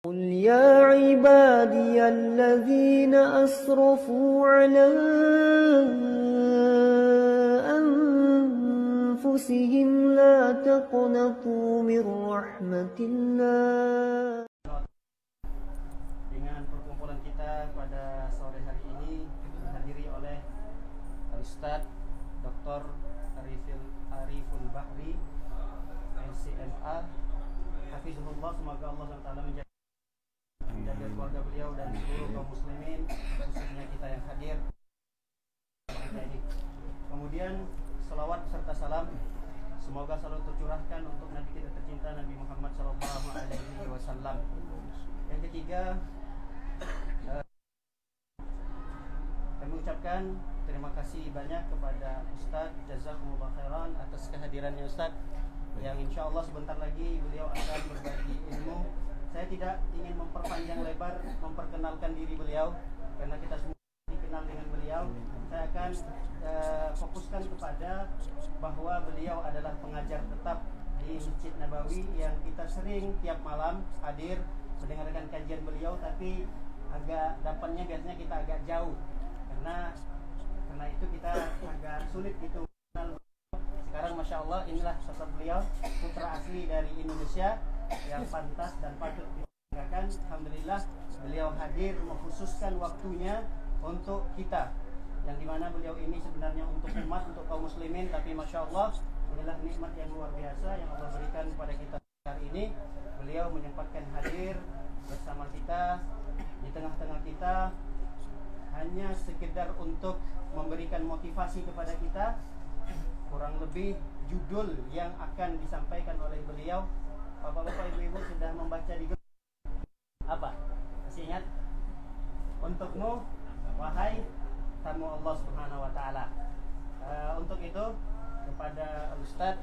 قل يا عبادي الذين أسرفوا على أنفسهم لا تقنطوا من رحمة الله. Dengan perkumpulan kita pada sore hari ini dihadiri oleh Ustaz Dr. Ariful Bahri LCMA, Hafizullah, semoga Allah SWT menjaga keluarga beliau dan seluruh kaum muslimin, khususnya kita yang hadir kita ini. Kemudian salawat serta salam semoga selalu tercurahkan untuk Nabi kita tercinta, Nabi Muhammad SAW. Yang ketiga, kami ucapkan terima kasih banyak kepada Ustaz, jazakumullah khairan atas kehadirannya Ustaz, yang insya Allah sebentar lagi beliau akan berbagi ilmu. Saya tidak ingin memperpanjang lebar memperkenalkan diri beliau, karena kita semua dikenal dengan beliau. Saya akan fokuskan kepada bahwa beliau adalah pengajar tetap di Masjid Nabawi, yang kita sering tiap malam hadir mendengarkan kajian beliau, tapi agak dapatnya biasanya kita agak jauh, karena itu kita agak sulit gitu. Sekarang Masya Allah, inilah sosok beliau, putra asli dari Indonesia yang pantas dan patut dibanggakan. Alhamdulillah beliau hadir mengkhususkan waktunya untuk kita, yang dimana beliau ini sebenarnya untuk umat, untuk kaum muslimin, tapi Masya Allah inilah nikmat yang luar biasa yang Allah berikan kepada kita hari ini. Beliau menyempatkan hadir bersama kita, di tengah-tengah kita, hanya sekedar untuk memberikan motivasi kepada kita. Kurang lebih judul yang akan disampaikan oleh beliau, Bapak-bapak, ibu-ibu sudah membaca di grup. Apa? Masih ingat? Untukmu, wahai tamu Allah Subhanahu wa Ta'ala. Untuk itu, kepada Ustaz,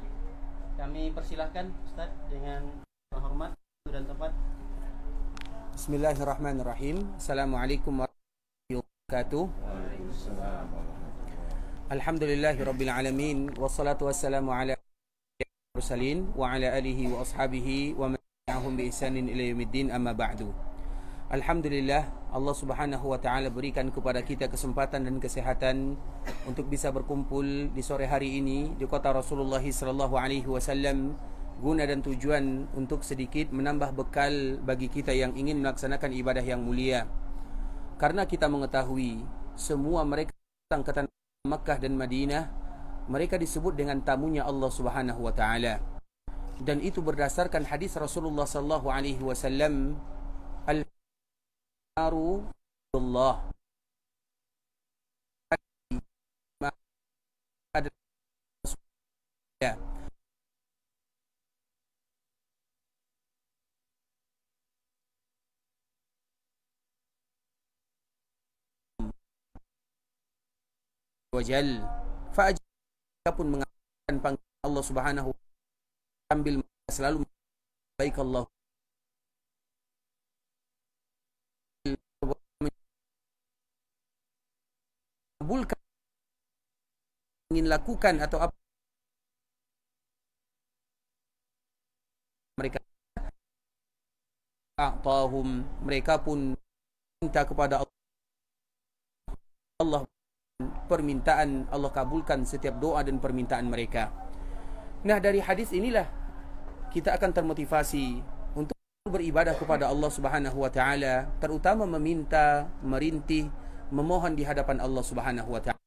kami persilahkan Ustaz dengan hormat dan tempat. Bismillahirrahmanirrahim. Assalamualaikum warahmatullahi wabarakatuh. Alhamdulillahirabbil alamin, wassalatu wassalamu ala mursalin wa ala alihi wa ashabihi wa man tabi'ahum bi ihsanin ila yaumiddin, amma ba'du. Alhamdulillah, Allah Subhanahu wa taala berikan kepada kita kesempatan dan kesehatan untuk bisa berkumpul di sore hari ini di kota Rasulullah sallallahu alaihi wasallam, guna dan tujuan untuk sedikit menambah bekal bagi kita yang ingin melaksanakan ibadah yang mulia. Karena kita mengetahui semua mereka datang ke tanah Makkah dan Madinah, mereka disebut dengan tamunya Allah Subhanahu wa taala. Dan itu berdasarkan hadis Rasulullah sallallahu alaihi wasallam, al-maru Allah wajal fa'ajab pun mengatakan panggilan Allah Subhanahu wa ta'ala sambil selalu baik Allah kabulkan ingin lakukan atau apa mereka a'tahum, mereka pun minta kepada Allah permintaan, Allah kabulkan setiap doa dan permintaan mereka. Nah, dari hadis inilah kita akan termotivasi untuk beribadah kepada Allah Subhanahu wa taala, terutama meminta, merintih, memohon di hadapan Allah Subhanahu wa taala.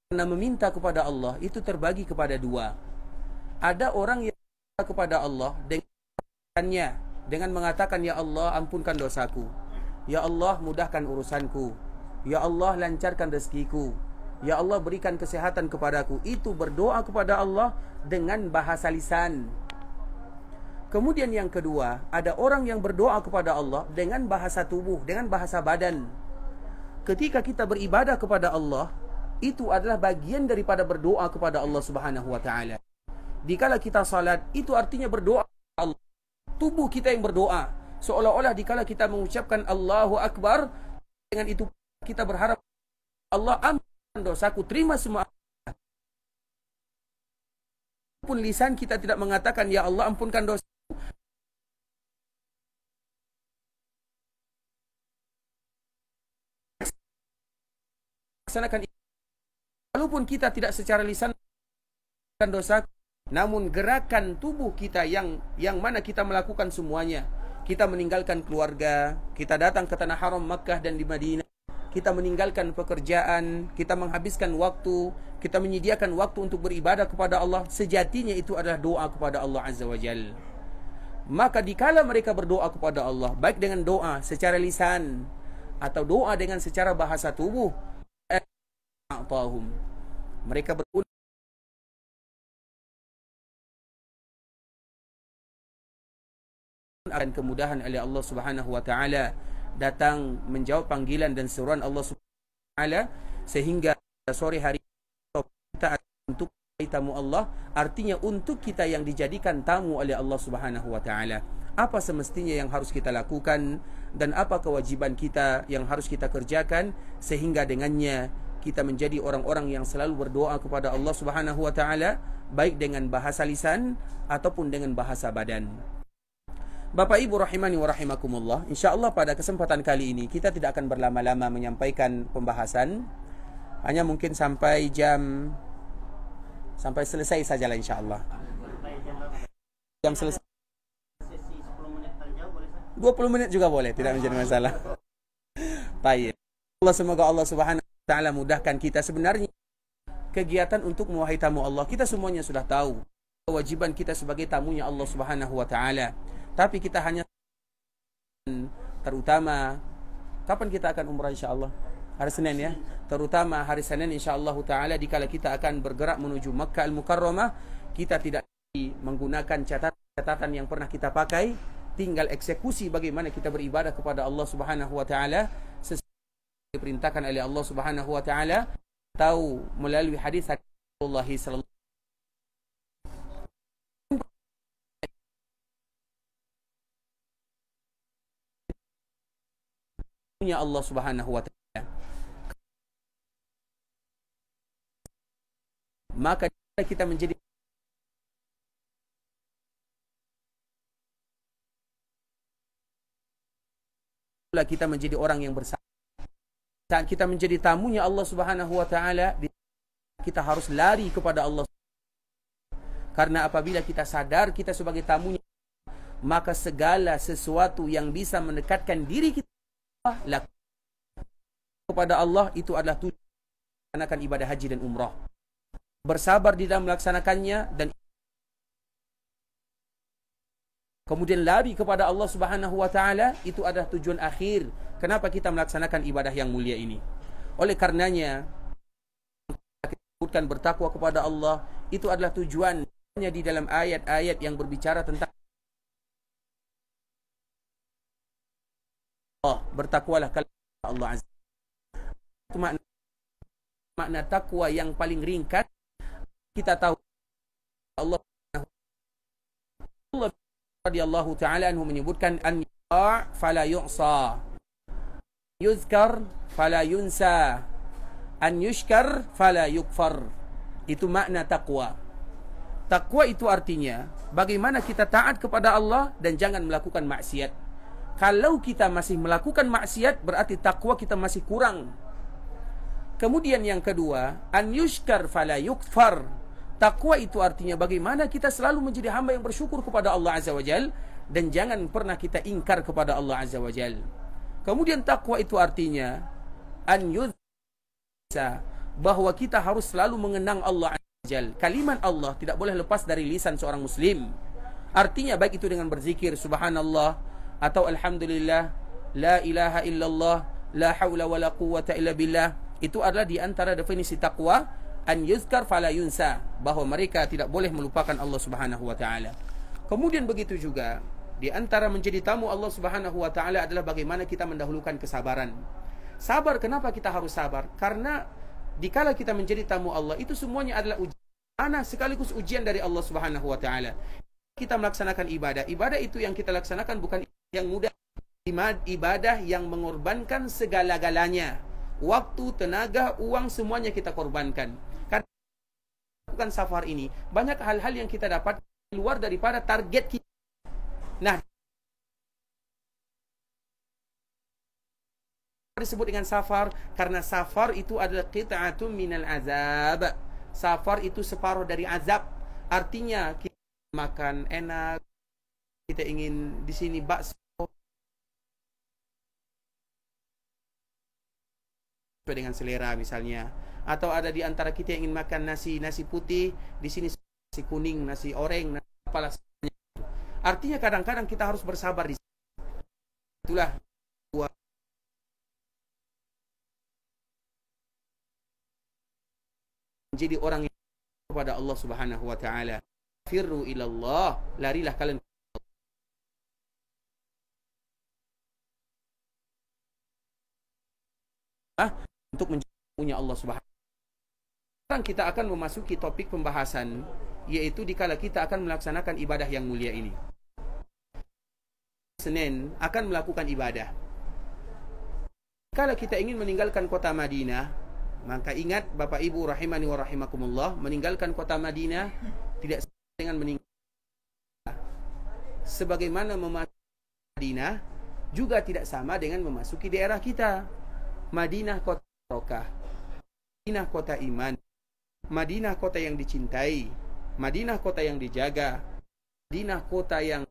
Karena meminta kepada Allah itu terbagi kepada dua. Ada orang yang meminta kepada Allah dengan mengatakan, ya Allah ampunkan dosaku, ya Allah mudahkan urusanku, ya Allah lancarkan rezekiku, ya Allah berikan kesehatan kepadaku. Itu berdoa kepada Allah dengan bahasa lisan. Kemudian yang kedua, ada orang yang berdoa kepada Allah dengan bahasa tubuh, dengan bahasa badan. Ketika kita beribadah kepada Allah, itu adalah bagian daripada berdoa kepada Allah Subhanahu wa taala. Dikala kita salat, itu artinya berdoa kepada Allah. Tubuh kita yang berdoa, seolah-olah dikala kita mengucapkan Allahu Akbar, dengan itu kita berharap Allah ampunkan dosaku, terima semua. Pun lisan kita tidak mengatakan ya Allah ampunkan dosaku, melaksanakan walaupun kita tidak secara lisan dosa, namun gerakan tubuh kita yang mana kita melakukan semuanya. Kita meninggalkan keluarga, kita datang ke tanah haram Makkah dan di Madinah, kita meninggalkan pekerjaan, kita menghabiskan waktu, kita menyediakan waktu untuk beribadah kepada Allah. Sejatinya itu adalah doa kepada Allah Azza wa Jalla. Maka dikala mereka berdoa kepada Allah, baik dengan doa secara lisan atau doa dengan secara bahasa tubuh, mereka berulang akan kemudahan oleh Allah Subhanahu wa taala, datang menjawab panggilan dan seruan Allah Subhanahu wa taala, sehingga sore hari kita untuk tamu Allah, artinya untuk kita yang dijadikan tamu oleh Allah Subhanahu wa taala. Apa semestinya yang harus kita lakukan dan apa kewajiban kita yang harus kita kerjakan, sehingga dengannya kita menjadi orang-orang yang selalu berdoa kepada Allah Subhanahu wa taala, baik dengan bahasa lisan ataupun dengan bahasa badan. Bapak Ibu rahimani wa rahimakumullah, insyaallah pada kesempatan kali ini kita tidak akan berlama-lama menyampaikan pembahasan, hanya mungkin sampai selesai sajalah insyaallah. Jam selesai. 20 menit juga boleh, tidak menjadi masalah. Baik. Semoga Allah Subhanahu wa taala mudahkan kita. Sebenarnya kegiatan untuk mewahai tamu Allah, kita semuanya sudah tahu kewajiban kita sebagai tamunya Allah Subhanahu wa taala. Tapi kita hanya, terutama kapan kita akan umrah insyaallah? Hari Senin ya. Terutama hari Senin insyaallah taala, dikala kita akan bergerak menuju Makkah Al-Mukarramah, kita tidak menggunakan catatan yang pernah kita pakai, tinggal eksekusi bagaimana kita beribadah kepada Allah Subhanahu wa taala sesuai yang diperintahkan oleh Allah Subhanahu wa taala, atau melalui hadis Rasulullah sallallahu Allah Subhanahu wa taala. Maka kita menjadi orang yang bersabar. Saat kita menjadi tamunya Allah Subhanahu wa taala, kita harus lari kepada Allah. Karena apabila kita sadar kita sebagai tamunya, maka segala sesuatu yang bisa mendekatkan diri kita kepada Allah itu adalah tujuan melaksanakan ibadah haji dan umrah. Bersabar di dalam melaksanakannya dan kemudian lari kepada Allah Subhanahu wa taala, itu adalah tujuan akhir kenapa kita melaksanakan ibadah yang mulia ini. Oleh karenanya kita sebutkan bertakwa kepada Allah, itu adalah tujuannya di dalam ayat-ayat yang berbicara tentang Allah, bertakwalah kepada Allah Azza. Itu makna takwa yang paling ringkas. Kita tahu Allah radhiyallahu ta'ala anhu menyebutkan an yu'a fala yu'sa, yuzkar fala yunsa, an yushkar fala yukfar. Itu makna takwa. Takwa itu artinya bagaimana kita taat kepada Allah dan jangan melakukan maksiat. Kalau kita masih melakukan maksiat, berarti takwa kita masih kurang. Kemudian yang kedua, an yushkar fala yukfar. Takwa itu artinya bagaimana kita selalu menjadi hamba yang bersyukur kepada Allah Azza wa Jal, dan jangan pernah kita ingkar kepada Allah Azza wa Jal. Kemudian takwa itu artinya an yudhsa, bahwa kita harus selalu mengenang Allah Azza wa Jal. Kalimat Allah tidak boleh lepas dari lisan seorang muslim. Artinya baik itu dengan berzikir subhanallah atau alhamdulillah, la ilaha illallah, la haula wala quwwata illa billah. Itu adalah di antara definisi takwa, an yuzkar fala yunsa, bahwa mereka tidak boleh melupakan Allah Subhanahu wa taala. Kemudian begitu juga di antara menjadi tamu Allah Subhanahu wa taala adalah bagaimana kita mendahulukan kesabaran. Sabar, kenapa kita harus sabar? Karena dikala kita menjadi tamu Allah, itu semuanya adalah ujian, sekaligus ujian dari Allah Subhanahu wa taala. Kita melaksanakan ibadah. Ibadah itu yang kita laksanakan bukan yang mudah. Ibadah yang mengorbankan segala-galanya. Waktu, tenaga, uang, semuanya kita korbankan. Karena bukan safar ini, banyak hal-hal yang kita dapat luar daripada target kita. Nah, disebut dengan safar? Karena safar itu adalah qit'atun minal azab. Safar itu separuh dari azab. Artinya kita makan enak, kita ingin di sini bakso dengan selera misalnya, atau ada di antara kita yang ingin makan nasi putih, di sini nasi kuning, nasi oreng, nasi apalah. Artinya kadang-kadang kita harus bersabar di sini. Itulah menjadi orang yang kepada Allah Subhanahu wa taala. Firru ilallah, larilah kalian untuk menjadi Allah Subhanahu. Sekarang kita akan memasuki topik pembahasan, yaitu dikala kita akan melaksanakan ibadah yang mulia ini. Senin akan melakukan ibadah. Kalau kita ingin meninggalkan kota Madinah, maka ingat Bapak Ibu rahimani wa rahimakumullah, meninggalkan kota Madinah tidak sama dengan meninggalkan. Sebagaimana memasuki Madinah juga tidak sama dengan memasuki daerah kita. Madinah kota barokah, Madinah kota iman, Madinah kota yang dicintai, Madinah kota yang dijaga, Madinah kota yang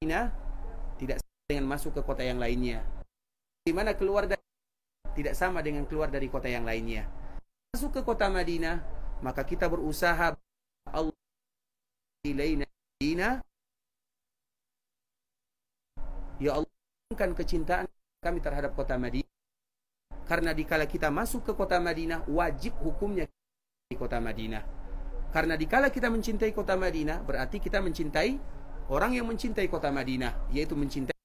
Madinah tidak sama dengan masuk ke kota yang lainnya. Di mana keluar dari tidak sama dengan keluar dari kota yang lainnya. Masuk ke kota Madinah, maka kita berusaha Allah ilaina Madinah. Ya Allah, berikan kecintaan kami terhadap kota Madinah. Karena dikala kita masuk ke kota Madinah, wajib hukumnya di kota Madinah. Karena dikala kita mencintai kota Madinah, berarti kita mencintai orang yang mencintai kota Madinah, yaitu mencintai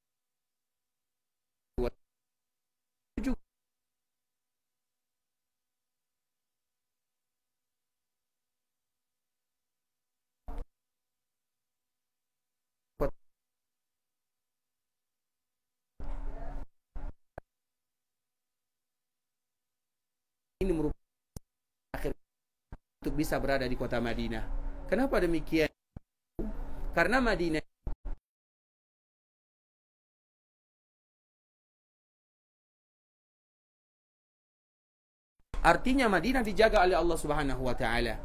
ini merupakan akhir untuk bisa berada di kota Madinah. Kenapa demikian? Karena Madinah artinya Madinah dijaga oleh Allah Subhanahu wa taala.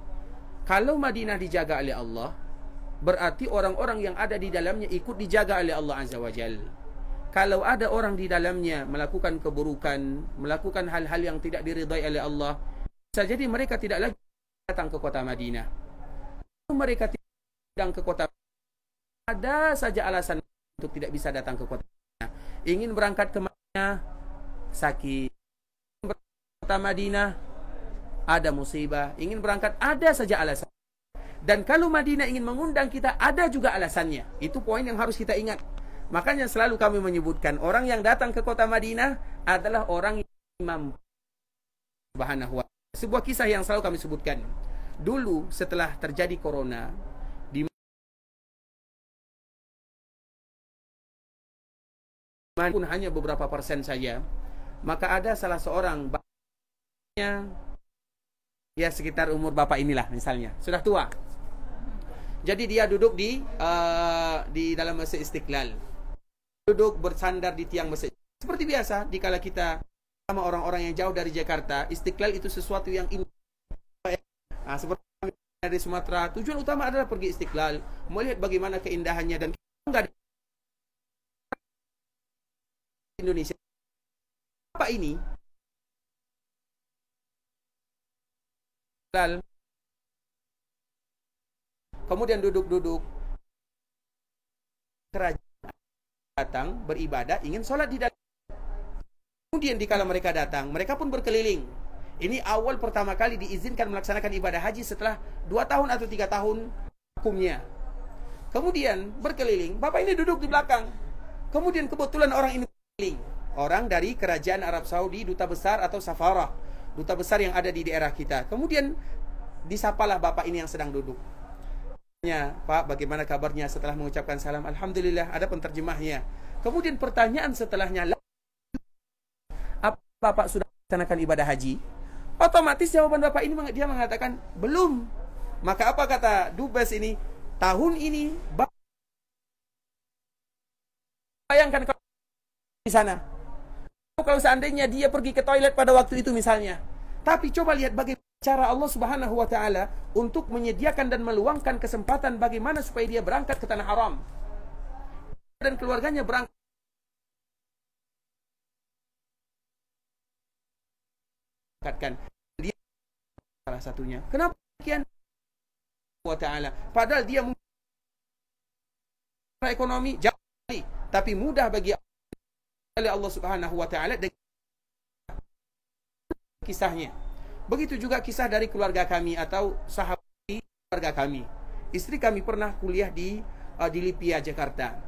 Kalau Madinah dijaga oleh Allah, berarti orang-orang yang ada di dalamnya ikut dijaga oleh Allah Azza wa Jalla. Kalau ada orang di dalamnya melakukan keburukan, melakukan hal-hal yang tidak diridai oleh Allah, bisa jadi mereka tidak lagi datang ke kota Madinah. Kalau mereka tidak datang ke kota Madinah, ada saja alasan untuk tidak bisa datang ke kota Madinah. Ingin berangkat ke Madinah, sakit. Ingin berangkat ke kota Madinah, ada musibah. Ingin berangkat, ada saja alasan. Dan kalau Madinah ingin mengundang kita, ada juga alasannya. Itu poin yang harus kita ingat. Makanya selalu kami menyebutkan orang yang datang ke kota Madinah adalah orang yang mampu. Subhanahu wa ta'ala. Sebuah kisah yang selalu kami sebutkan. Dulu setelah terjadi corona, di mana pun hanya beberapa persen saja, maka ada salah seorang bapaknya, ya sekitar umur bapak inilah misalnya, sudah tua. Jadi dia duduk di dalam Masjid Istiqlal. Duduk bersandar di tiang masjid. Seperti biasa, dikala kita sama orang-orang yang jauh dari Jakarta, Istiqlal itu sesuatu yang indah. Nah, seperti dari Sumatera, tujuan utama adalah pergi Istiqlal, melihat bagaimana keindahannya, dan kita enggak di Indonesia. Apa ini? Kemudian duduk-duduk, kerajaan datang beribadah, ingin sholat di dalam. Kemudian dikala mereka datang, mereka pun berkeliling. Ini awal pertama kali diizinkan melaksanakan ibadah haji setelah 2 tahun atau 3 tahun hukumnya. Kemudian berkeliling, bapak ini duduk di belakang. Kemudian kebetulan orang ini berkeliling, orang dari kerajaan Arab Saudi, duta besar atau safarah, duta besar yang ada di daerah kita. Kemudian disapalah bapak ini yang sedang duduk. Pak, bagaimana kabarnya setelah mengucapkan salam? Alhamdulillah, ada penterjemahnya. Kemudian pertanyaan setelahnya, apa Bapak sudah melaksanakan ibadah haji? Otomatis jawaban Bapak ini dia mengatakan, belum. Maka apa kata Dubes ini? Tahun ini Bayangkan kalau di sana. Kalau seandainya dia pergi ke toilet pada waktu itu misalnya. Tapi coba lihat bagaimana cara Allah Subhanahu wa taala untuk menyediakan dan meluangkan kesempatan bagaimana supaya dia berangkat ke tanah haram. Dan keluarganya berangkat. Dia salah satunya. Kenapa demikian? Wa taala. Padahal dia ekonomi jauh sekali, tapi mudah bagi Allah Subhanahu wa taala dengan kisahnya. Begitu juga kisah dari keluarga kami atau sahabat keluarga kami. Istri kami pernah kuliah di Lipia, Jakarta.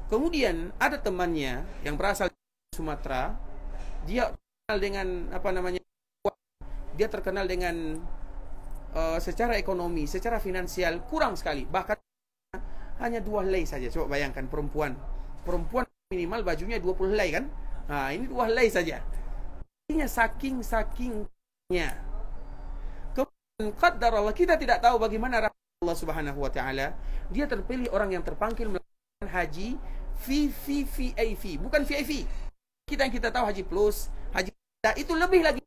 Kemudian ada temannya yang berasal dari Sumatera. Dia terkenal dengan Dia terkenal dengan secara ekonomi, secara finansial kurang sekali. Bahkan hanya 2 helai saja. Coba bayangkan perempuan minimal bajunya 20 helai kan? Nah, ini 2 helai saja. Artinya saking-sakingnya. Kemudian qadarallah, kita tidak tahu bagaimana Allah Subhanahu wa taala. Dia terpilih orang yang terpanggil melakukan haji VVIP, bukan VIP. Kita yang kita tahu haji plus, haji itu lebih lagi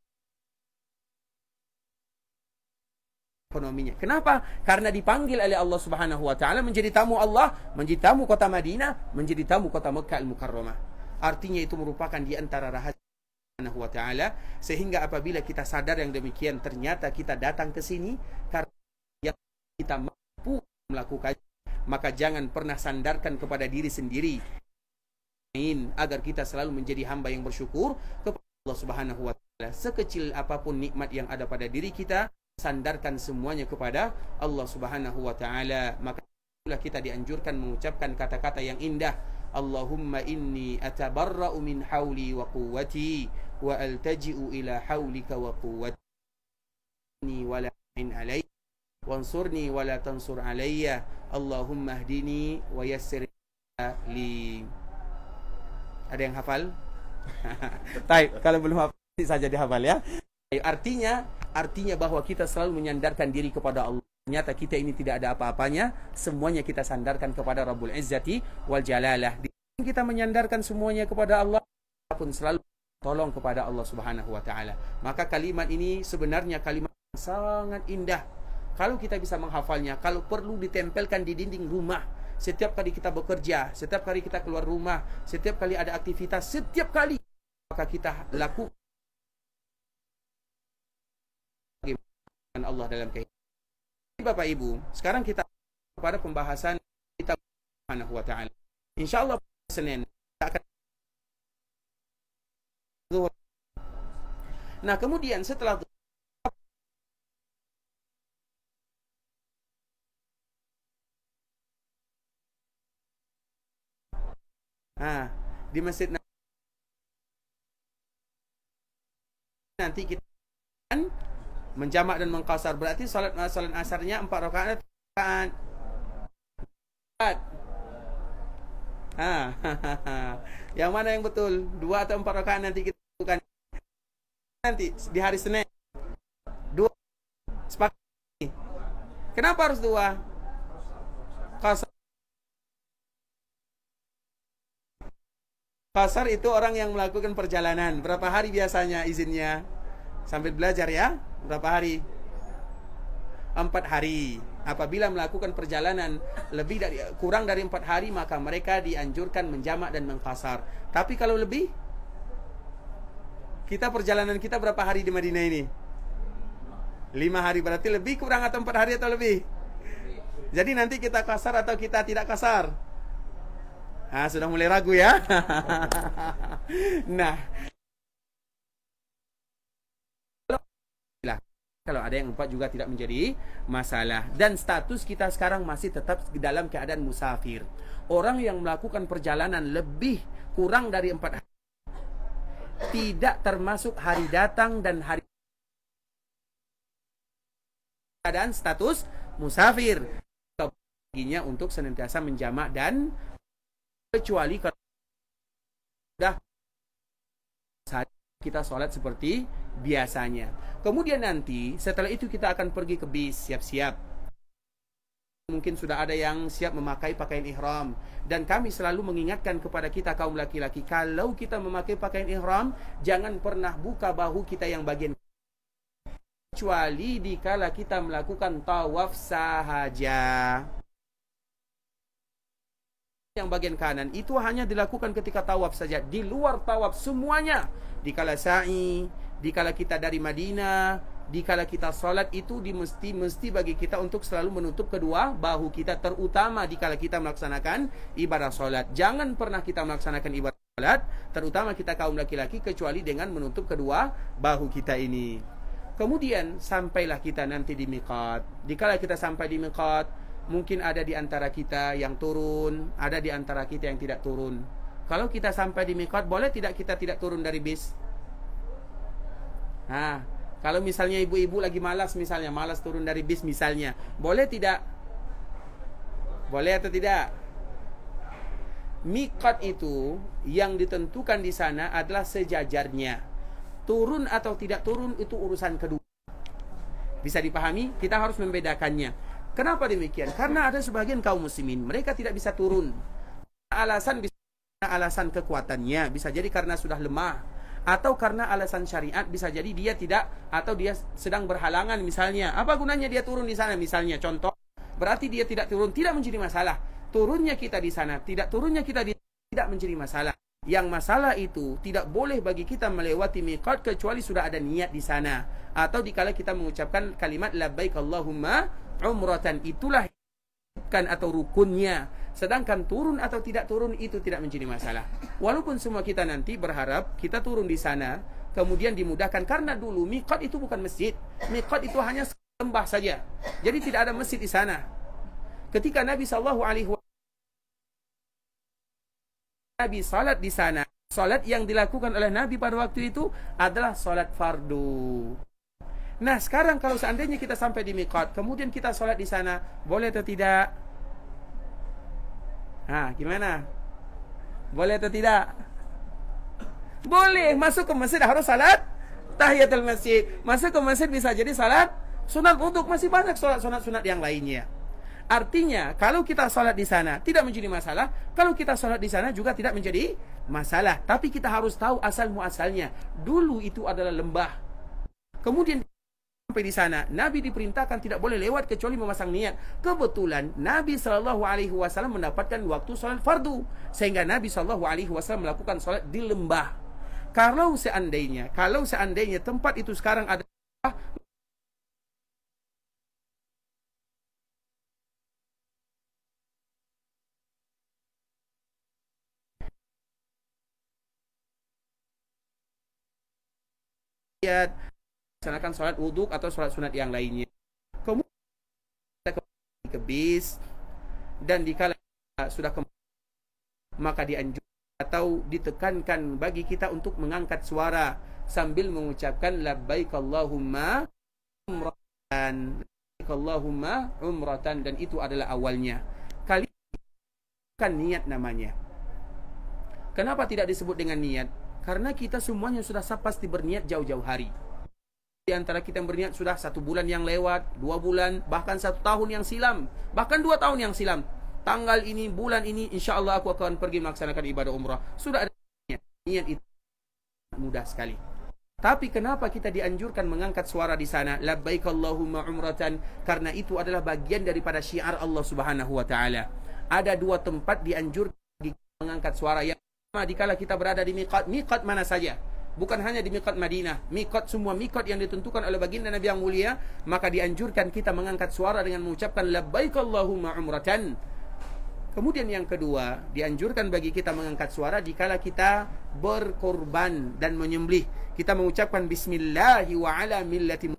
ekonominya. Kenapa? Karena dipanggil oleh Allah Subhanahu wa taala menjadi tamu Allah, menjadi tamu kota Madinah, menjadi tamu kota Makkah Al-Mukarramah. Artinya itu merupakan di antara rahasia Allah Subhanahu wa taala, sehingga apabila kita sadar yang demikian, ternyata kita datang ke sini karena yang kita mampu melakukan, maka jangan pernah sandarkan kepada diri sendiri agar kita selalu menjadi hamba yang bersyukur kepada Allah Subhanahu wa taala. Sekecil apapun nikmat yang ada pada diri kita, sandarkan semuanya kepada Allah Subhanahu wa taala. Maka kita dianjurkan mengucapkan kata-kata yang indah. Allahumma inni atabarra'u min hawli wa quwwati wa altaji'u ila hawlika wa quwwati wa la min alayya wansurni wa la tansur alayya. Allahumma hdini wa yassir li. Ada yang hafal? Baik, kalau belum hafal saja dihafal ya. Artinya bahwa kita selalu menyandarkan diri kepada Allah. Ternyata kita ini tidak ada apa-apanya, semuanya kita sandarkan kepada Rabbul Izzati wal Jalalah. Kita menyandarkan semuanya kepada Allah, pun selalu tolong kepada Allah Subhanahu wa taala. Maka kalimat ini sebenarnya kalimat yang sangat indah. Kalau kita bisa menghafalnya, kalau perlu ditempelkan di dinding rumah, setiap kali kita bekerja, setiap kali kita keluar rumah, setiap kali ada aktivitas, setiap kali maka kita lakukan Allah dalam kehidupan. Bapak Ibu, sekarang kita pada pembahasan kita Subhanahu wa taala. Insyaallah Senin kita akan zuhur. Nah, kemudian setelah di masjid nanti kita akan menjamak dan mengqasar. Berarti salat asarnya 4 rakaat. Yang mana yang betul? 2 atau 4 rakaat nanti kita lakukan nanti di hari Senin. 2 sepakat. Kenapa harus 2? Qasar itu orang yang melakukan perjalanan. Berapa hari biasanya izinnya? Sambil belajar ya. Berapa hari? 4 hari. Apabila melakukan perjalanan kurang dari 4 hari, maka mereka dianjurkan menjamak dan mengqasar. Tapi kalau lebih, perjalanan kita berapa hari di Madinah ini? 5 hari. Berarti lebih, kurang, atau 4 hari atau lebih? Jadi nanti kita qasar atau kita tidak qasar? Sudah mulai ragu ya. Nah, kalau ada yang 4 juga tidak menjadi masalah. Dan status kita sekarang masih tetap dalam keadaan musafir. Orang yang melakukan perjalanan lebih kurang dari 4 hari tidak termasuk hari datang dan hari keadaan status musafir. Baginya untuk senantiasa menjamak dan kecuali kalau sudah kita sholat seperti biasanya. Kemudian nanti setelah itu kita akan pergi ke bis, siap-siap. mungkin sudah ada yang siap memakai pakaian ihram, dan kami selalu mengingatkan kepada kita kaum laki-laki, kalau kita memakai pakaian ihram jangan pernah buka bahu kita yang bagian, kecuali dikala kita melakukan tawaf sahaja. Yang bagian kanan itu hanya dilakukan ketika tawaf saja. Di luar tawaf semuanya, dikala sa'i, dikala kita dari Madinah, dikala kita salat, itu mesti bagi kita untuk selalu menutup kedua bahu kita, terutama dikala kita melaksanakan ibadah salat. Jangan pernah kita melaksanakan ibadah salat, terutama kita kaum laki-laki, kecuali dengan menutup kedua bahu kita ini. Kemudian sampailah kita nanti di miqat. Dikala kita sampai di miqat, mungkin ada di antara kita yang turun, ada di antara kita yang tidak turun. Kalau kita sampai di miqat, boleh tidak kita tidak turun dari bis? Kalau misalnya ibu-ibu lagi malas, misalnya malas turun dari bis misalnya, boleh tidak? Boleh atau tidak? Miqat itu yang ditentukan di sana adalah sejajarnya. Turun atau tidak turun itu urusan kedua. Bisa dipahami? Kita harus membedakannya. Kenapa demikian? Karena ada sebagian kaum muslimin, mereka tidak bisa turun. Alasan bisa alasan kekuatannya, bisa jadi karena sudah lemah, atau karena alasan syariat, bisa jadi dia tidak, atau dia sedang berhalangan misalnya. Apa gunanya dia turun di sana misalnya? Contoh, berarti dia tidak turun, tidak menjadi masalah. Turunnya kita di sana, tidak turunnya kita di sana, tidak menjadi masalah. Yang masalah itu tidak boleh bagi kita melewati miqat kecuali sudah ada niat di sana, atau dikala kita mengucapkan kalimat labbaik Allahumma umratan, itulah kan atau rukunnya. Sedangkan turun atau tidak turun itu tidak menjadi masalah. Walaupun semua kita nanti berharap kita turun di sana, kemudian dimudahkan, karena dulu miqat itu bukan masjid. Miqat itu hanya lembah saja. Jadi tidak ada masjid di sana. Ketika Nabi SAW Nabi salat di sana, salat yang dilakukan oleh Nabi pada waktu itu adalah salat fardu. Nah, sekarang kalau seandainya kita sampai di miqat, kemudian kita salat di sana, boleh atau tidak? Gimana? Boleh atau tidak? Boleh. Masuk ke masjid harus salat tahiyatul masjid. Masuk ke masjid bisa jadi salat sunat wudhu. Masih banyak salat sunat yang lainnya. Artinya, kalau kita salat di sana tidak menjadi masalah, kalau kita salat di sana juga tidak menjadi masalah. Tapi kita harus tahu asal muasalnya. Dulu itu adalah lembah. Kemudian sampai di sana, Nabi diperintahkan tidak boleh lewat kecuali memasang niat. Kebetulan Nabi SAW mendapatkan waktu salat fardu, sehingga Nabi SAW melakukan salat di lembah. Kalau seandainya tempat itu sekarang ada melaksanakan sholat wudhu atau sholat sunat yang lainnya. Kemudian kita kembali ke bis, dan dikala sudah kembali, maka dianjurkan atau ditekankan bagi kita untuk mengangkat suara sambil mengucapkan labbaik Allahumma umratan, labbaik Allahumma umratan, dan itu adalah awalnya. Kali bukan niat namanya. Kenapa tidak disebut dengan niat? Karena kita semuanya sudah pasti berniat jauh-jauh hari. Di antara kita yang berniat sudah 1 bulan yang lewat, 2 bulan, bahkan 1 tahun yang silam, bahkan 2 tahun yang silam. Tanggal ini, bulan ini, insya Allah aku akan pergi melaksanakan ibadah umrah. Sudah ada niat. Niat itu mudah sekali. Tapi kenapa kita dianjurkan mengangkat suara di sana? Labbaik Allahumma umratan. Karena itu adalah bagian daripada syiar Allah Subhanahu wa taala. Ada 2 tempat dianjurkan mengangkat suara. Yang pertama, dikala kita berada di miqat. Miqat mana saja? Bukan hanya di miqat Madinah. Miqat, semua miqat yang ditentukan oleh baginda Nabi yang mulia, maka dianjurkan kita mengangkat suara dengan mengucapkan labbaik Allahumma umratan. Kemudian yang kedua, dianjurkan bagi kita mengangkat suara dikala kita berkorban dan menyembelih. Kita mengucapkan bismillahi wa ala millati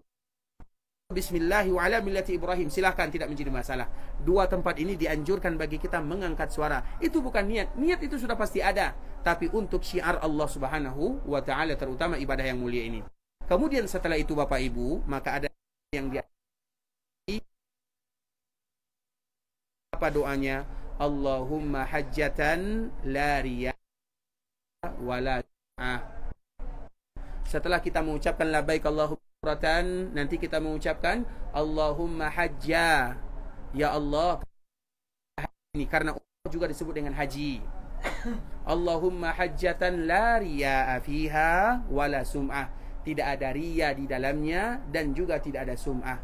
Bismillahi wa ala millati Ibrahim. Silahkan, tidak menjadi masalah. 2 tempat ini dianjurkan bagi kita mengangkat suara. Itu bukan niat. Niat itu sudah pasti ada. Tapi untuk syiar Allah Subhanahu wa ta'ala, terutama ibadah yang mulia ini. Kemudian setelah itu Bapak Ibu, maka ada yang apa doanya? Allahumma hajjatan la riya wa la jum'ah. Setelah kita mengucapkan labbaik Allahumma umratan, nanti kita mengucapkan Allahumma hajja Ya Allah, ini karena umrah juga disebut dengan haji. Allahumma hajjatan la riya'a fiha wala sum'ah. Tidak ada riya di dalamnya dan juga tidak ada sum'ah.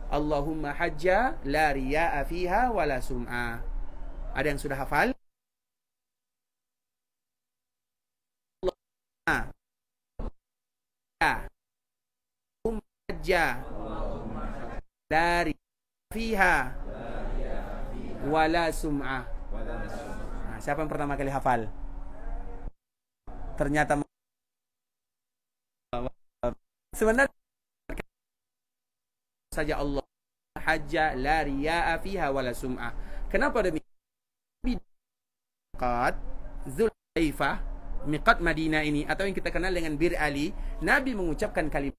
Allahumma hajja la riya'a fiha wala sum'ah. Ada yang sudah hafal? Allahumma hajja la riya'a fiha wala sum'ah. Nah, siapa yang pertama kali hafal? Ternyata sebenarnya saja Allah hajja la riya'a fiha wala sum'ah. Kenapa demikian? Miqat Dzulhaifah, miqat Madinah ini atau yang kita kenal dengan Bir Ali, Nabi mengucapkan kalimat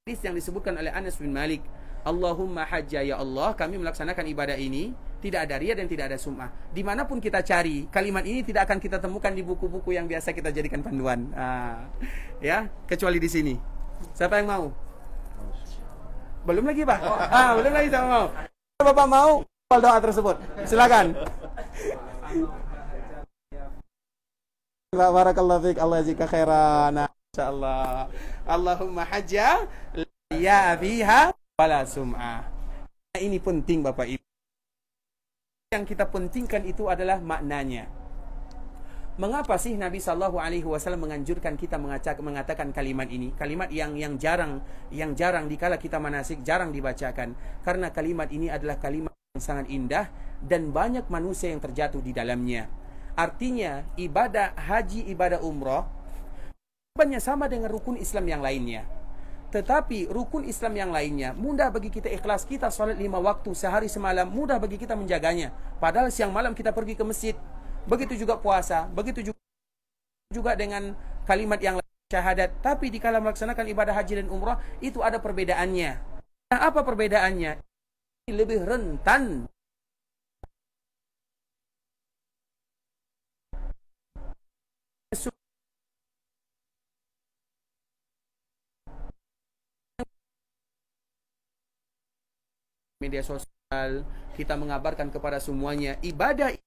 hadis yang disebutkan oleh Anas bin Malik, Allahumma hajja, ya Allah kami melaksanakan ibadah ini tidak ada riya dan tidak ada sum'ah. Dimanapun kita cari, kalimat ini tidak akan kita temukan di buku-buku yang biasa kita jadikan panduan. Ya, kecuali di sini. Siapa yang mau? Belum lagi, Pak? Belum lagi sama mau. Bapak mau doa tersebut. Silakan. Barakallahu fiik, Allah jazika khairan. Insyaallah. Allahumma hajja ya fiha wala sum'ah. Ini penting Bapak Ibu. Yang kita pentingkan itu adalah maknanya. Mengapa sih Nabi sallallahu alaihi wasallam menganjurkan kita mengatakan kalimat ini? Kalimat yang jarang dikala kita manasik jarang dibacakan. Karena kalimat ini adalah kalimat yang sangat indah dan banyak manusia yang terjatuh di dalamnya. Artinya ibadah haji, ibadah umrah banyak sama dengan rukun Islam yang lainnya. Tetapi rukun Islam yang lainnya mudah bagi kita ikhlas, kita salat 5 waktu sehari semalam, mudah bagi kita menjaganya. Padahal siang malam kita pergi ke masjid. Begitu juga puasa, begitu juga dengan kalimat yang lain, syahadat. Tapi dikala melaksanakan ibadah haji dan umrah itu ada perbedaannya. Nah, apa perbedaannya? Lebih rentan media sosial, kita mengabarkan kepada semuanya. Ibadah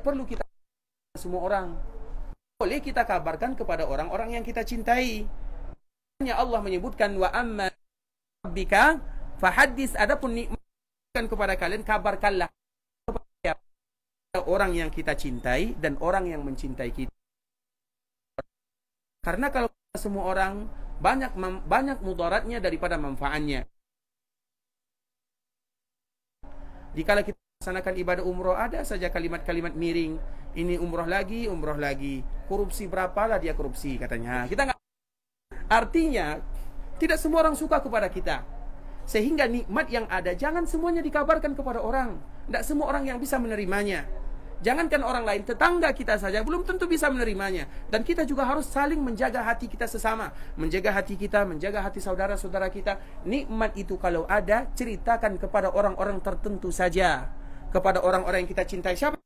perlu kita semua orang. Boleh kita kabarkan kepada orang-orang yang kita cintai. Hanya Allah menyebutkan wa amma rabbika fahaddits, adapun nikmatkan kepada kalian kabarkanlah kepada orang yang kita cintai dan orang yang mencintai kita. Karena kalau semua orang banyak mudaratnya daripada manfaatnya. Dikala kita melaksanakan ibadah umroh, ada saja kalimat-kalimat miring. Ini umroh lagi. Korupsi berapalah dia korupsi katanya. Kita nggak. Artinya tidak semua orang suka kepada kita. Sehingga nikmat yang ada jangan semuanya dikabarkan kepada orang. Tidak semua orang yang bisa menerimanya. Jangankan orang lain, tetangga kita saja belum tentu bisa menerimanya. Dan kita juga harus saling menjaga hati kita sesama, menjaga hati kita, menjaga hati saudara-saudara kita. Nikmat itu kalau ada, ceritakan kepada orang-orang tertentu saja, kepada orang-orang yang kita cintai. Siapa?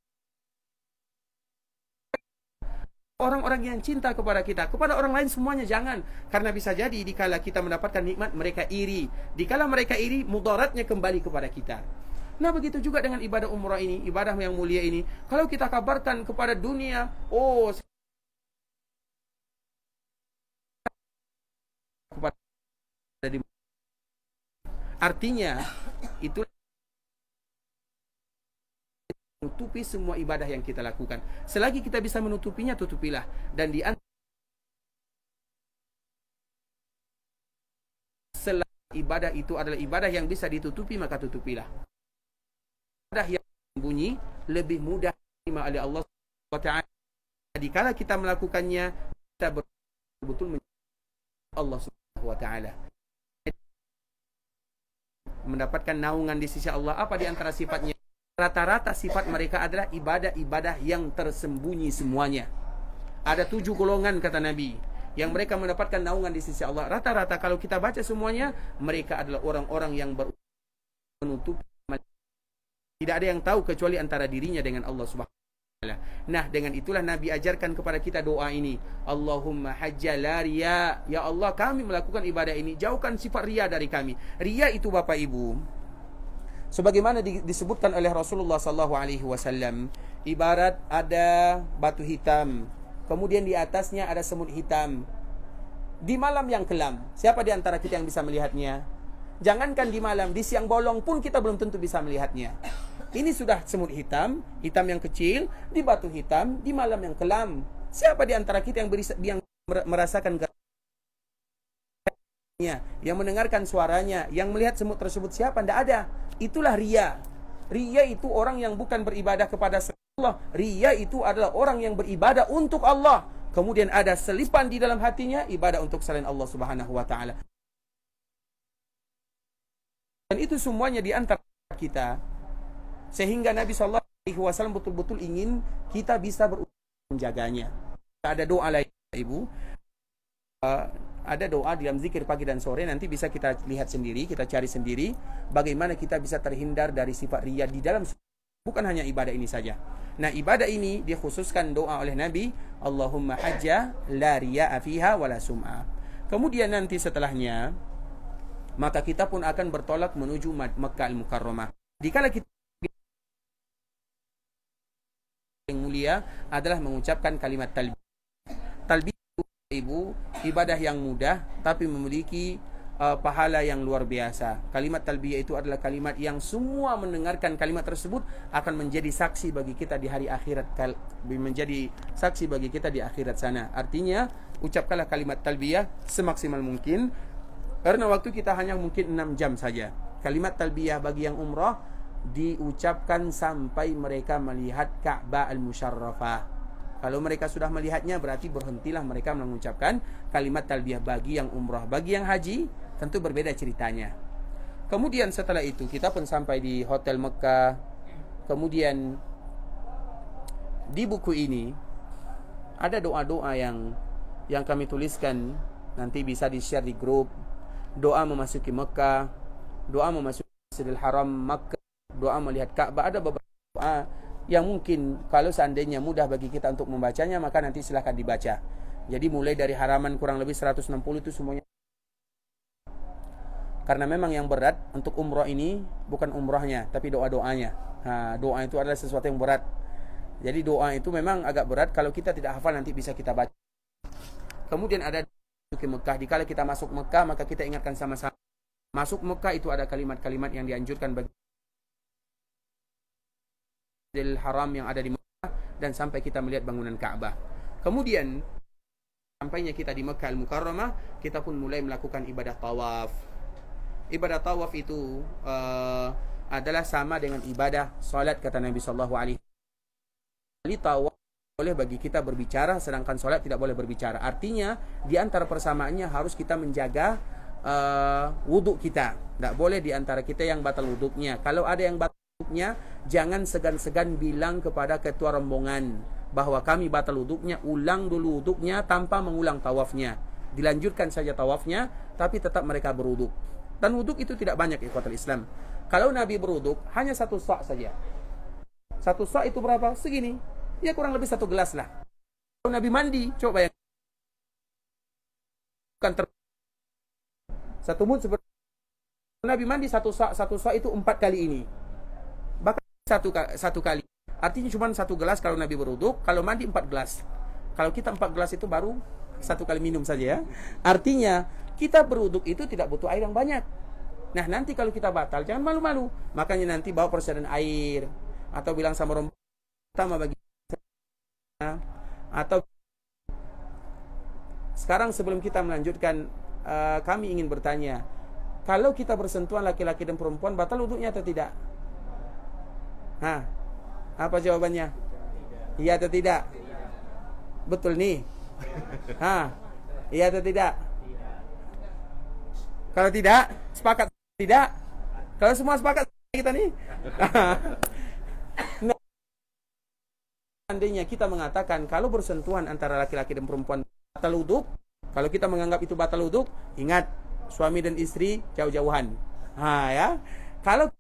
Orang-orang yang cinta kepada kita. Kepada orang lain semuanya jangan. Karena bisa jadi dikala kita mendapatkan nikmat, mereka iri. Dikala mereka iri, mudaratnya kembali kepada kita. Nah, begitu juga dengan ibadah umrah ini, ibadah yang mulia ini. Kalau kita kabarkan kepada dunia, artinya itu menutupi semua ibadah yang kita lakukan. Selagi kita bisa menutupinya, tutupilah. Dan di antara ibadah itu adalah ibadah yang bisa ditutupi, maka tutupilah. Ibadah yang sembunyi lebih mudah diterima oleh Allah SWT. Dikala kita melakukannya, kita betul-betul menjadi Allah SWT, mendapatkan naungan di sisi Allah. Apa di antara sifatnya? Rata-rata sifat mereka adalah ibadah-ibadah yang tersembunyi semuanya. Ada 7 golongan kata Nabi yang mereka mendapatkan naungan di sisi Allah. Rata-rata kalau kita baca semuanya, mereka adalah orang-orang yang menutup. Tidak ada yang tahu kecuali antara dirinya dengan Allah Subhanahu wa taala. Nah, dengan itulah Nabi ajarkan kepada kita doa ini. Allahumma hajja la riya. Ya Allah, kami melakukan ibadah ini, jauhkan sifat riya dari kami. Riya itu Bapak Ibu, Sebagaimana disebutkan oleh Rasulullah SAW, ibarat ada batu hitam, kemudian di atasnya ada semut hitam. Di malam yang kelam, siapa di antara kita yang bisa melihatnya? Jangankan di malam, di siang bolong pun kita belum tentu bisa melihatnya. Ini sudah semut hitam, hitam yang kecil, di batu hitam, di malam yang kelam. Siapa di antara kita yang merasakan geraknya, yang mendengarkan suaranya, yang melihat semut tersebut? Siapa? Tidak ada. Itulah riya. Riya itu orang yang bukan beribadah kepada Allah. Riya itu adalah orang yang beribadah untuk Allah. Kemudian ada selipan di dalam hatinya, ibadah untuk selain Allah Subhanahu wa taala. Dan itu semuanya di antara kita. Sehingga Nabi sallallahu alaihi wasallam betul-betul ingin kita bisa menjaganya. Ada doa lain, Ibu. Ada doa dalam zikir pagi dan sore, nanti bisa kita lihat sendiri, kita cari sendiri bagaimana kita bisa terhindar dari sifat riya di dalam, bukan hanya ibadah ini saja. Nah, ibadah ini dikhususkan doa oleh Nabi, Allahumma hajja la riya'a fiha wala sum'a. Kemudian nanti setelahnya, maka kita pun akan bertolak menuju Makkah Al-Mukarramah. Dikala kita yang mulia adalah mengucapkan kalimat talbiyah. Talbiyah, Ibu, ibadah yang mudah tapi memiliki pahala yang luar biasa. Kalimat talbiyah itu adalah kalimat yang semua mendengarkan kalimat tersebut akan menjadi saksi bagi kita di hari akhirat, menjadi saksi bagi kita di akhirat sana. Artinya, ucapkanlah kalimat talbiyah semaksimal mungkin, karena waktu kita hanya mungkin 6 jam saja. Kalimat talbiyah bagi yang umrah diucapkan sampai mereka melihat Ka'bah Al-Musyarrafah. Kalau mereka sudah melihatnya, berarti berhentilah mereka mengucapkan kalimat talbiyah. Bagi yang umrah, bagi yang haji, tentu berbeda ceritanya. Kemudian setelah itu, kita pun sampai di Hotel Mekah. Kemudian di buku ini ada doa-doa yang kami tuliskan, nanti bisa di-share di grup. Doa memasuki Mekah, doa memasuki Masjidil Haram Mekah, doa melihat Ka'bah. Ada beberapa doa yang mungkin kalau seandainya mudah bagi kita untuk membacanya, maka nanti silahkan dibaca. Jadi mulai dari halaman kurang lebih 160 itu semuanya. Karena memang yang berat untuk umrah ini bukan umrahnya, tapi doa-doanya. Doa itu adalah sesuatu yang berat. Jadi doa itu memang agak berat. Kalau kita tidak hafal, nanti bisa kita baca. Kemudian ada ke Mekah. Dikala kita masuk Mekah, maka kita ingatkan sama-sama. Masuk Mekah itu ada kalimat-kalimat yang dianjurkan bagi Masjidil Haram yang ada di Mekah, dan sampai kita melihat bangunan Ka'bah. Kemudian sampainya kita di Makkah Al-Mukarramah, kita pun mulai melakukan ibadah tawaf. Ibadah tawaf itu adalah sama dengan ibadah salat, kata Nabi sallallahu alaihi wasallam. Tawaf boleh bagi kita berbicara, sedangkan salat tidak boleh berbicara. Artinya di antara persamaannya harus kita menjaga wuduk kita. Tidak boleh di antara kita yang batal wuduknya. Kalau ada yang batal wuduknya, jangan segan-segan bilang kepada ketua rombongan bahwa kami batal wuduknya. Ulang dulu wuduknya tanpa mengulang tawafnya. Dilanjutkan saja tawafnya, tapi tetap mereka berwuduk. Dan wuduk itu tidak banyak, ikhwatul Islam. Kalau Nabi berwuduk hanya 1 sa' saja. 1 sa' itu berapa? Segini. Ya kurang lebih 1 gelas lah. Kalau Nabi mandi, coba bayangkan. Bukan satu mud seperti Nabi mandi 1 sa' itu 4 kali ini. Bahkan satu kali. Artinya cuma 1 gelas kalau Nabi berwuduk, kalau mandi 4 gelas. Kalau kita 4 gelas itu baru 1 kali minum saja ya. Artinya kita berwuduk itu tidak butuh air yang banyak. Nah, nanti kalau kita batal, jangan malu-malu. Makanya nanti bawa persediaan air, atau bilang sama rombongan pertama bagi, atau sekarang sebelum kita melanjutkan, kami ingin bertanya, kalau kita bersentuhan laki-laki dan perempuan, batal wuduknya atau tidak? Apa jawabannya? Iya atau tidak? Betul nih. Iya atau tidak? Kalau tidak, sepakat tidak? Kalau semua sepakat kita nih. Nah, seandainya kita mengatakan kalau bersentuhan antara laki-laki dan perempuan batal wuduk, kalau kita menganggap itu batal wuduk, ingat suami dan istri jauh-jauhan. Ya. Kalau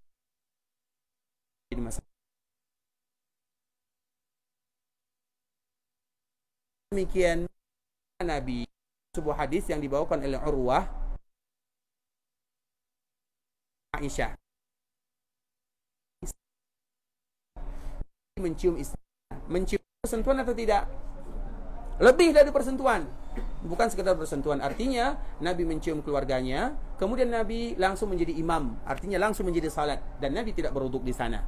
jadi masalah. Demikian Nabi, sebuah hadis yang dibawakan oleh Urwah Aisyah. mencium istri. Mencium persentuhan atau tidak? Lebih dari persentuhan. Bukan sekedar persentuhan. Artinya Nabi mencium keluarganya, kemudian Nabi langsung menjadi imam, artinya langsung menjadi salat, dan Nabi tidak berwuduk di sana.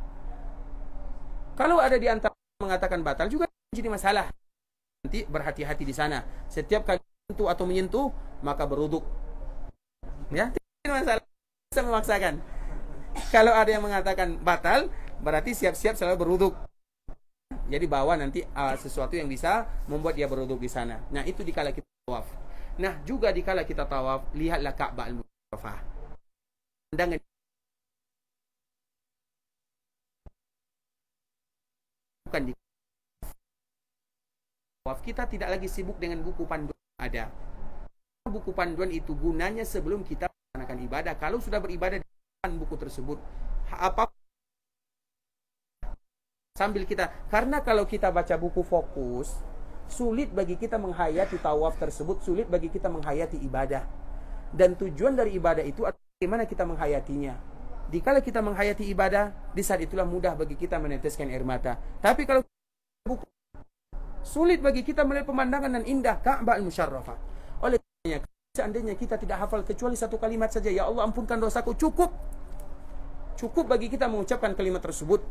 Kalau ada di antara mengatakan batal juga menjadi masalah. Nanti berhati-hati di sana. Setiap kali menyentuh atau menyentuh maka berwuduk. Ya, tidak masalah. Bisa memaksakan. Kalau ada yang mengatakan batal, berarti siap-siap selalu berwuduk. Jadi bawa nanti sesuatu yang bisa membuat dia berwuduk di sana. Nah, itu dikala kita tawaf. Nah, juga dikala kita tawaf, lihatlah Ka'bah al-Musharrafah. Pandangan bukan di tawaf, kita tidak lagi sibuk dengan buku panduan yang ada. Buku panduan itu gunanya sebelum kita melaksanakan ibadah. Kalau sudah beribadah dengan buku tersebut, apa sambil kita, karena kalau kita baca buku fokus, sulit bagi kita menghayati tawaf tersebut, sulit bagi kita menghayati ibadah. Dan tujuan dari ibadah itu adalah bagaimana kita menghayatinya. Dikala kita menghayati ibadah, di saat itulah mudah bagi kita meneteskan air mata. Tapi kalau buku, sulit bagi kita melihat pemandangan dan indah Ka'bah al-Musharrafah. Oleh karenanya, seandainya kita tidak hafal kecuali satu kalimat saja, ya Allah ampunkan dosaku, cukup bagi kita mengucapkan kalimat tersebut.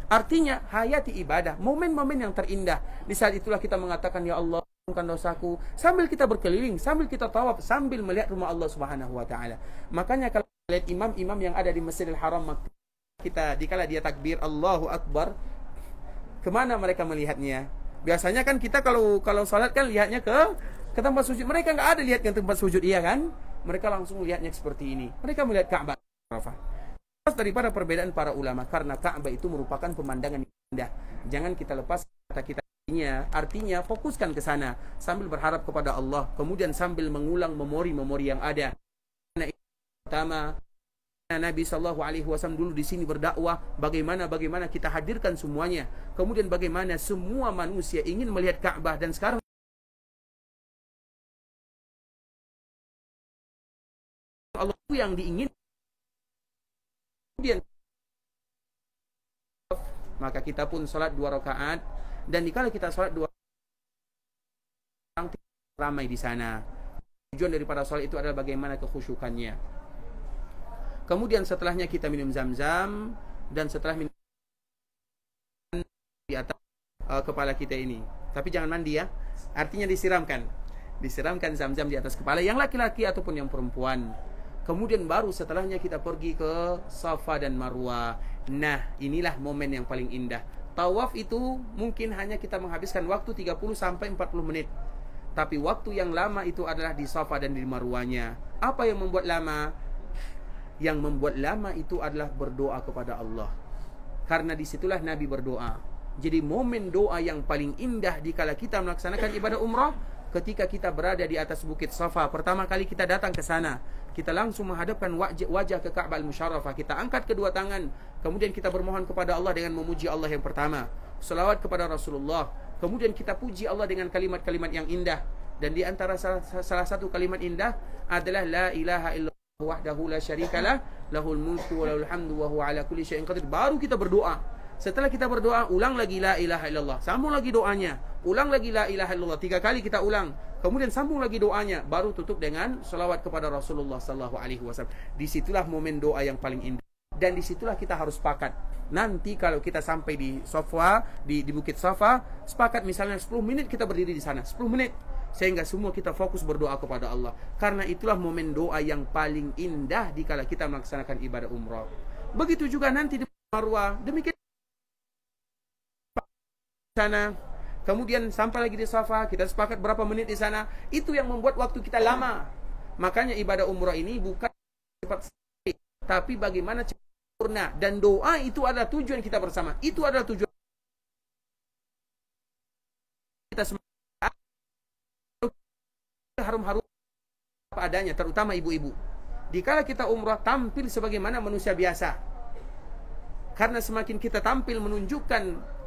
Artinya hayati ibadah, momen-momen yang terindah. Di saat itulah kita mengatakan, ya Allah ampunkan dosaku, sambil kita berkeliling, sambil kita tawaf, sambil melihat rumah Allah Subhanahu wa taala. Makanya kalau lihat imam-imam yang ada di Masjidil Haram, kita dikala dia takbir Allahu Akbar, kemana mereka melihatnya? Biasanya kan kita kalau salat kan lihatnya ke tempat sujud. Mereka nggak ada lihat ke tempat sujud, iya kan? Mereka langsung lihatnya seperti ini. Mereka melihat Ka'bah. Daripada perbedaan para ulama, karena Ka'bah itu merupakan pemandangan yang indah. Jangan kita lepas kata kita artinya fokuskan ke sana sambil berharap kepada Allah, kemudian sambil mengulang memori-memori yang ada. Karena itu pertama, Nabi sallallahu alaihi wasallam dulu di sini berdakwah, bagaimana kita hadirkan semuanya. Kemudian bagaimana semua manusia ingin melihat Ka'bah, dan sekarang Allah yang diingin. Kemudian maka kita pun salat 2 rakaat, dan dikala kita salat 2 rakaat ramai di sana. Tujuan daripada salat itu adalah bagaimana kekhusyukannya. Kemudian setelahnya kita minum zam-zam, dan setelah minum di atas kepala kita ini. Tapi jangan mandi ya. Artinya disiramkan zam-zam di atas kepala, yang laki-laki ataupun yang perempuan. Kemudian baru setelahnya kita pergi ke Safa dan Marwah. Nah, inilah momen yang paling indah. Tawaf itu mungkin hanya kita menghabiskan waktu 30 sampai 40 menit. Tapi waktu yang lama itu adalah di Safa dan di Marwahnya. Apa yang membuat lama? Yang membuat lama itu adalah berdoa kepada Allah. Karena disitulah Nabi berdoa. Jadi momen doa yang paling indah dikala kita melaksanakan ibadah umrah, ketika kita berada di atas bukit Safa. Pertama kali kita datang ke sana, kita langsung menghadapkan wajah ke Ka'bah al-Musharrafah. Kita angkat kedua tangan, kemudian kita bermohon kepada Allah dengan memuji Allah yang pertama, selawat kepada Rasulullah. Kemudian kita puji Allah dengan kalimat-kalimat yang indah. Dan di antara salah satu kalimat indah adalah la ilaha illallah wahdahu la syarikalah, lahul mulku wa lahul hamdu wa huwa ala kulli syai'in qadir. Baru kita berdoa. Setelah kita berdoa, ulang lagi la ilaha illallah, sambung lagi doanya, ulang lagi la ilaha illallah, 3 kali kita ulang, kemudian sambung lagi doanya, baru tutup dengan selawat kepada Rasulullah sallallahu alaihi wasallam. Disitulah momen doa yang paling indah, dan disitulah kita harus sepakat. Nanti kalau kita sampai di Safa, di Bukit Safa, sepakat misalnya 10 menit kita berdiri di sana, 10 menit, sehingga semua kita fokus berdoa kepada Allah. Karena itulah momen doa yang paling indah dikala kita melaksanakan ibadah umrah. Begitu juga nanti di Marwah, demikian sana. Kemudian sampai lagi di Safa, kita sepakat berapa menit di sana. Itu yang membuat waktu kita lama. Makanya ibadah umrah ini bukan cepat, tapi bagaimana sempurna. Dan doa itu adalah tujuan kita bersama. Itu adalah tujuan kita semua. Harum-harum apa adanya, terutama ibu-ibu. Dikala kita umrah, tampil sebagaimana manusia biasa. Karena semakin kita tampil menunjukkan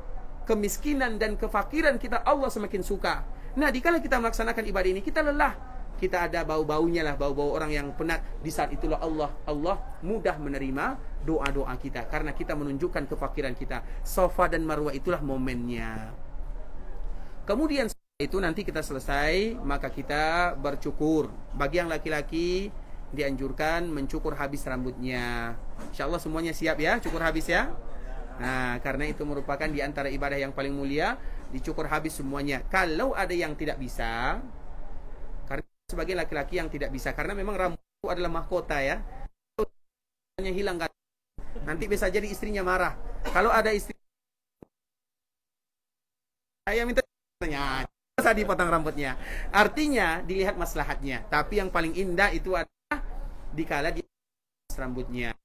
kemiskinan dan kefakiran kita, Allah semakin suka. Nah, dikala kita melaksanakan ibadah ini, kita lelah, kita ada bau-baunya lah, bau-bau orang yang penat. Di saat itulah Allah mudah menerima doa-doa kita karena kita menunjukkan kefakiran kita. Safa dan Marwah itulah momennya. Kemudian itu nanti kita selesai, maka kita bercukur. Bagi yang laki-laki dianjurkan mencukur habis rambutnya. Insyaallah semuanya siap ya, cukur habis ya. Nah, karena itu merupakan di antara ibadah yang paling mulia, dicukur habis semuanya. Kalau ada yang tidak bisa, karena sebagai laki-laki yang tidak bisa, karena memang rambut itu adalah mahkota ya. Hanya hilang kan. Nanti bisa jadi istrinya marah. Kalau ada istri saya minta bisa dipotong rambutnya. Artinya dilihat maslahatnya. Tapi yang paling indah itu adalah dikala dia rambutnya.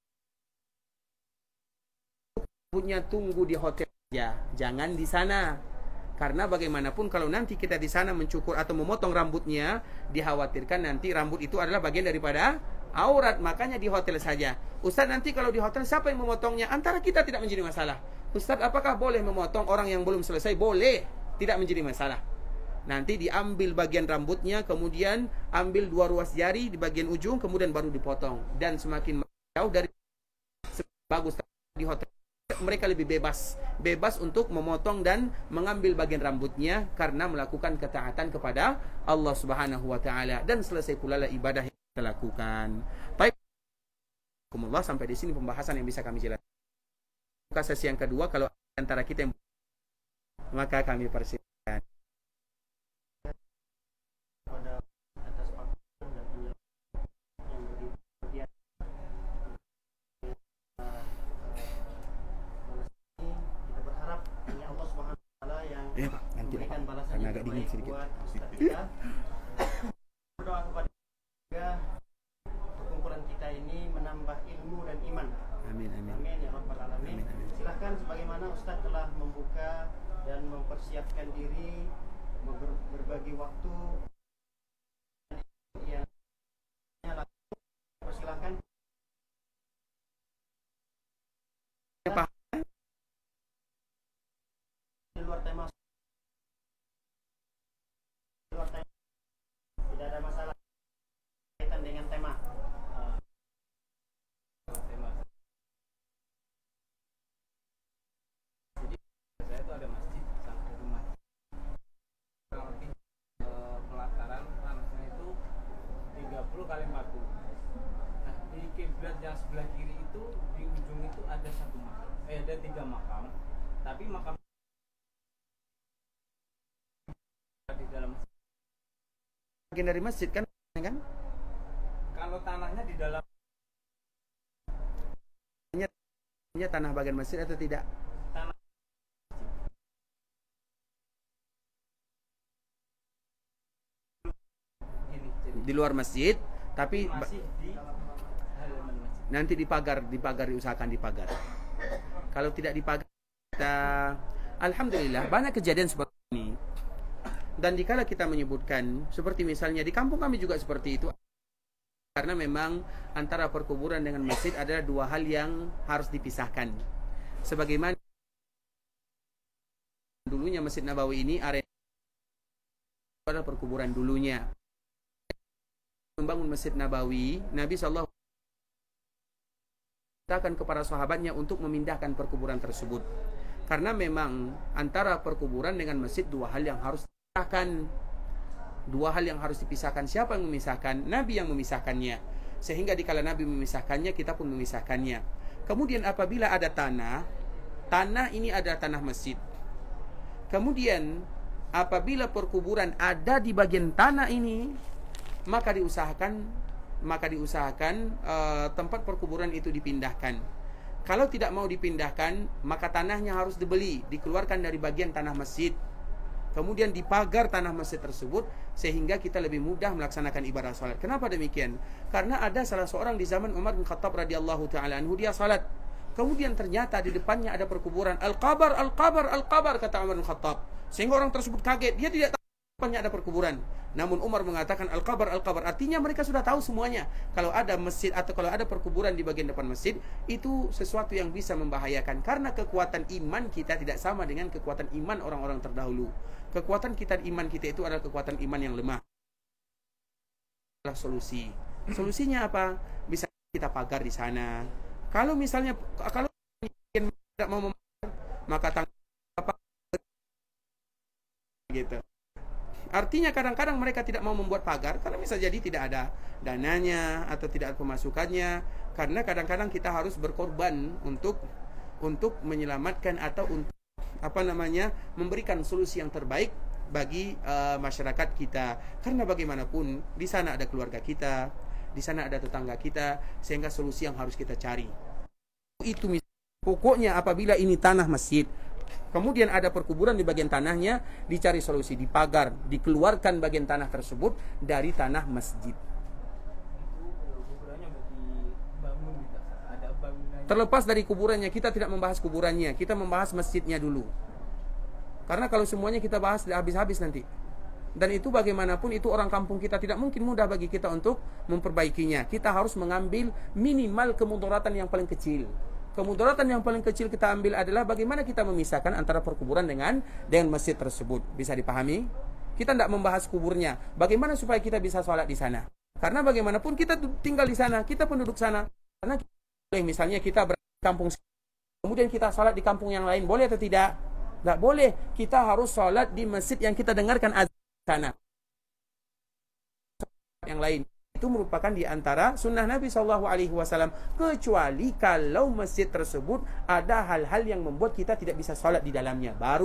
Rambutnya tunggu di hotel saja, jangan di sana. Karena bagaimanapun kalau nanti kita di sana mencukur atau memotong rambutnya, dikhawatirkan nanti rambut itu adalah bagian daripada aurat. Makanya di hotel saja. Ustaz, nanti kalau di hotel siapa yang memotongnya? Antara kita tidak menjadi masalah. Ustaz, apakah boleh memotong orang yang belum selesai? Boleh, tidak menjadi masalah. Nanti diambil bagian rambutnya, kemudian ambil 2 ruas jari di bagian ujung, kemudian baru dipotong. Dan semakin jauh dari bagus di hotel, mereka lebih bebas untuk memotong dan mengambil bagian rambutnya karena melakukan ketaatan kepada Allah Subhanahu wa taala, dan selesai pula lah ibadah yang kita lakukan. Baik, sampai di sini pembahasan yang bisa kami jelaskan. Sesi yang kedua, kalau antara kita yang maka kami persilakan. Ya Pak, nanti Pak, karena agak dingin sedikit. Berdoa kepada juga perkumpulan kita ini menambah ilmu dan iman. Amin, amin. Amin ya rabbal alamin. Silakan sebagaimana Ustaz telah membuka dan mempersiapkan diri, berbagi waktu yang persilakan. Ya Pak. Di luar tema, tidak ada masalah kaitan dengan tema. Jadi saya itu ada masjid sampai rumah. Kurang lebih pelataran tanahnya itu 30 kali 40. Nah, di kiblat yang sebelah kiri itu di ujung itu ada satu makam. Ada 3 makam. Tapi makam di dalam Bagian dari masjid kan? kalau tanahnya di dalam Tanah bagian masjid atau tidak? tanah gini, jadi Di luar masjid, tapi masih di halaman masjid. nanti dipagar diusahakan dipagar. Kalau tidak dipagar, kita alhamdulillah banyak kejadian seperti ini. Dan dikala kita menyebutkan seperti misalnya di kampung kami juga seperti itu, karena memang antara perkuburan dengan masjid adalah 2 hal yang harus dipisahkan. Sebagaimana dulunya Masjid Nabawi ini area adalah perkuburan dulunya. Membangun Masjid Nabawi, Nabi SAW katakan kepada sahabatnya untuk memindahkan perkuburan tersebut. Karena memang antara perkuburan dengan masjid 2 hal yang harus dipisahkan. 2 hal yang harus dipisahkan. Siapa yang memisahkan? Nabi yang memisahkannya. Sehingga dikala Nabi memisahkannya, kita pun memisahkannya. Kemudian apabila ada tanah ini adalah tanah masjid. Kemudian apabila perkuburan ada di bagian tanah ini, maka diusahakan tempat perkuburan itu dipindahkan. Kalau tidak mau dipindahkan, maka tanahnya harus dibeli, dikeluarkan dari bagian tanah masjid. Kemudian dipagar tanah masjid tersebut sehingga kita lebih mudah melaksanakan ibadah salat. Kenapa demikian? Karena ada salah seorang di zaman Umar bin Khattab radhiyallahu taala anhu, dia salat. Kemudian ternyata di depannya ada perkuburan. Al-qabar, al-qabar, al-qabar, kata Umar bin Khattab. Sehingga orang tersebut kaget, dia tidak tahu depannya ada perkuburan. Namun Umar mengatakan al-qabar, al-qabar. Artinya mereka sudah tahu semuanya. Kalau ada masjid atau kalau ada perkuburan di bagian depan masjid, itu sesuatu yang bisa membahayakan. Karena kekuatan iman kita tidak sama dengan kekuatan iman orang-orang terdahulu. Kekuatan kita, iman kita itu adalah kekuatan iman yang lemah. adalah solusi. Solusinya apa? Bisa kita pagar di sana. Kalau misalnya kalau tidak mau membayar, maka tanggung apa gitu. Artinya kadang-kadang mereka tidak mau membuat pagar karena bisa jadi tidak ada dananya atau tidak ada pemasukannya, karena kadang-kadang kita harus berkorban untuk menyelamatkan atau untuk memberikan solusi yang terbaik bagi masyarakat kita. Karena bagaimanapun di sana ada keluarga kita, di sana ada tetangga kita, sehingga solusi yang harus kita cari. Itu pokoknya apabila ini tanah masjid, kemudian ada perkuburan di bagian tanahnya, dicari solusi, dipagar, dikeluarkan bagian tanah tersebut dari tanah masjid. Kuburannya udah dibangun gitu, ada bangunannya. Terlepas dari kuburannya, kita tidak membahas kuburannya, kita membahas masjidnya dulu. Karena kalau semuanya kita bahas habis-habis nanti. Dan itu bagaimanapun itu orang kampung kita, tidak mungkin mudah bagi kita untuk memperbaikinya. Kita harus mengambil minimal kemudaratan yang paling kecil. Kemudaratan yang paling kecil kita ambil adalah bagaimana kita memisahkan antara perkuburan dengan masjid tersebut. Bisa dipahami? Kita tidak membahas kuburnya. Bagaimana supaya kita bisa sholat di sana? Karena bagaimanapun kita tinggal di sana, kita penduduk sana. Karena misalnya kita berada di kampung, kemudian kita sholat di kampung yang lain, boleh atau tidak? Tidak boleh. Kita harus sholat di masjid yang kita dengarkan azan di sana. Yang lain. Itu merupakan di antara sunnah Nabi SAW, kecuali kalau masjid tersebut ada hal-hal yang membuat kita tidak bisa sholat di dalamnya, baru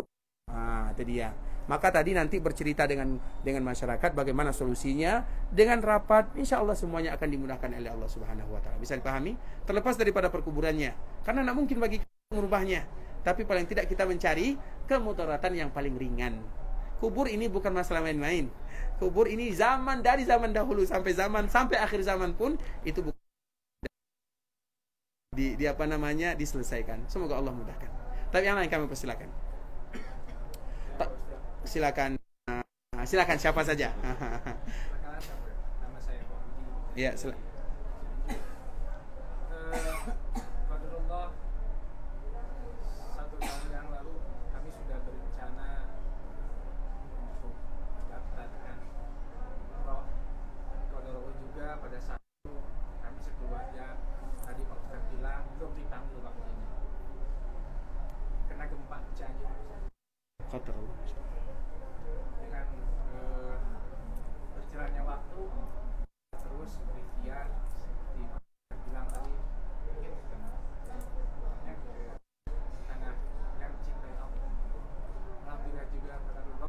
itu dia. Maka tadi nanti bercerita dengan masyarakat bagaimana solusinya dengan rapat, insya Allah semuanya akan dimudahkan oleh Allah Subhanahu Wa Taala. Bisa dipahami? Terlepas daripada perkuburannya, karena tidak mungkin bagi kita merubahnya, tapi paling tidak kita mencari kemudaratan yang paling ringan. Kubur ini bukan masalah main-main. Kubur ini dari zaman dahulu sampai akhir zaman pun itu bukan diselesaikan. Semoga Allah mudahkan. Tapi yang lain kami persilakan. Silakan siapa saja. Nama saya Pak Budi. Ya, Qadarullah, 1 tahun yang lalu kami sudah berencana untuk mendaftarkan umroh. Qadarullah juga pada saat itu kami sekeluarga, tadi Pak Ustadz bilang belum dipanggil waktunya kena gempa Cianjur. Qadarullah. Dengan berjalannya waktu terus berikhtiar seperti Pak Ustadz bilang tadi, ingin banyak tanah yang cintai Allah. Alhamdulillah juga pada Allah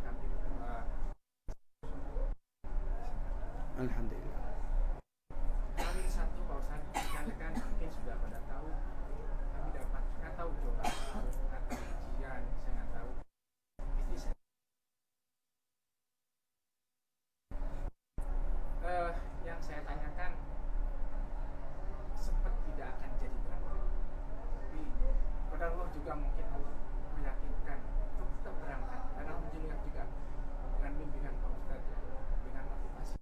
kami berdua. Alhamdulillah. Kami satu Pak Ustadz, kan mungkin sudah pada tahu, kami dapat nggak tahu coba atau ujian, saya nggak tahu. Istri saya yang saya tanyakan sempat tidak akan jadi berangkat, tapi pada Allah juga mungkin Allah meyakinkan untuk tetap berangkat. Dan alhamdulillah juga dengan bimbingan Pak Ustadz, dengan motivasi.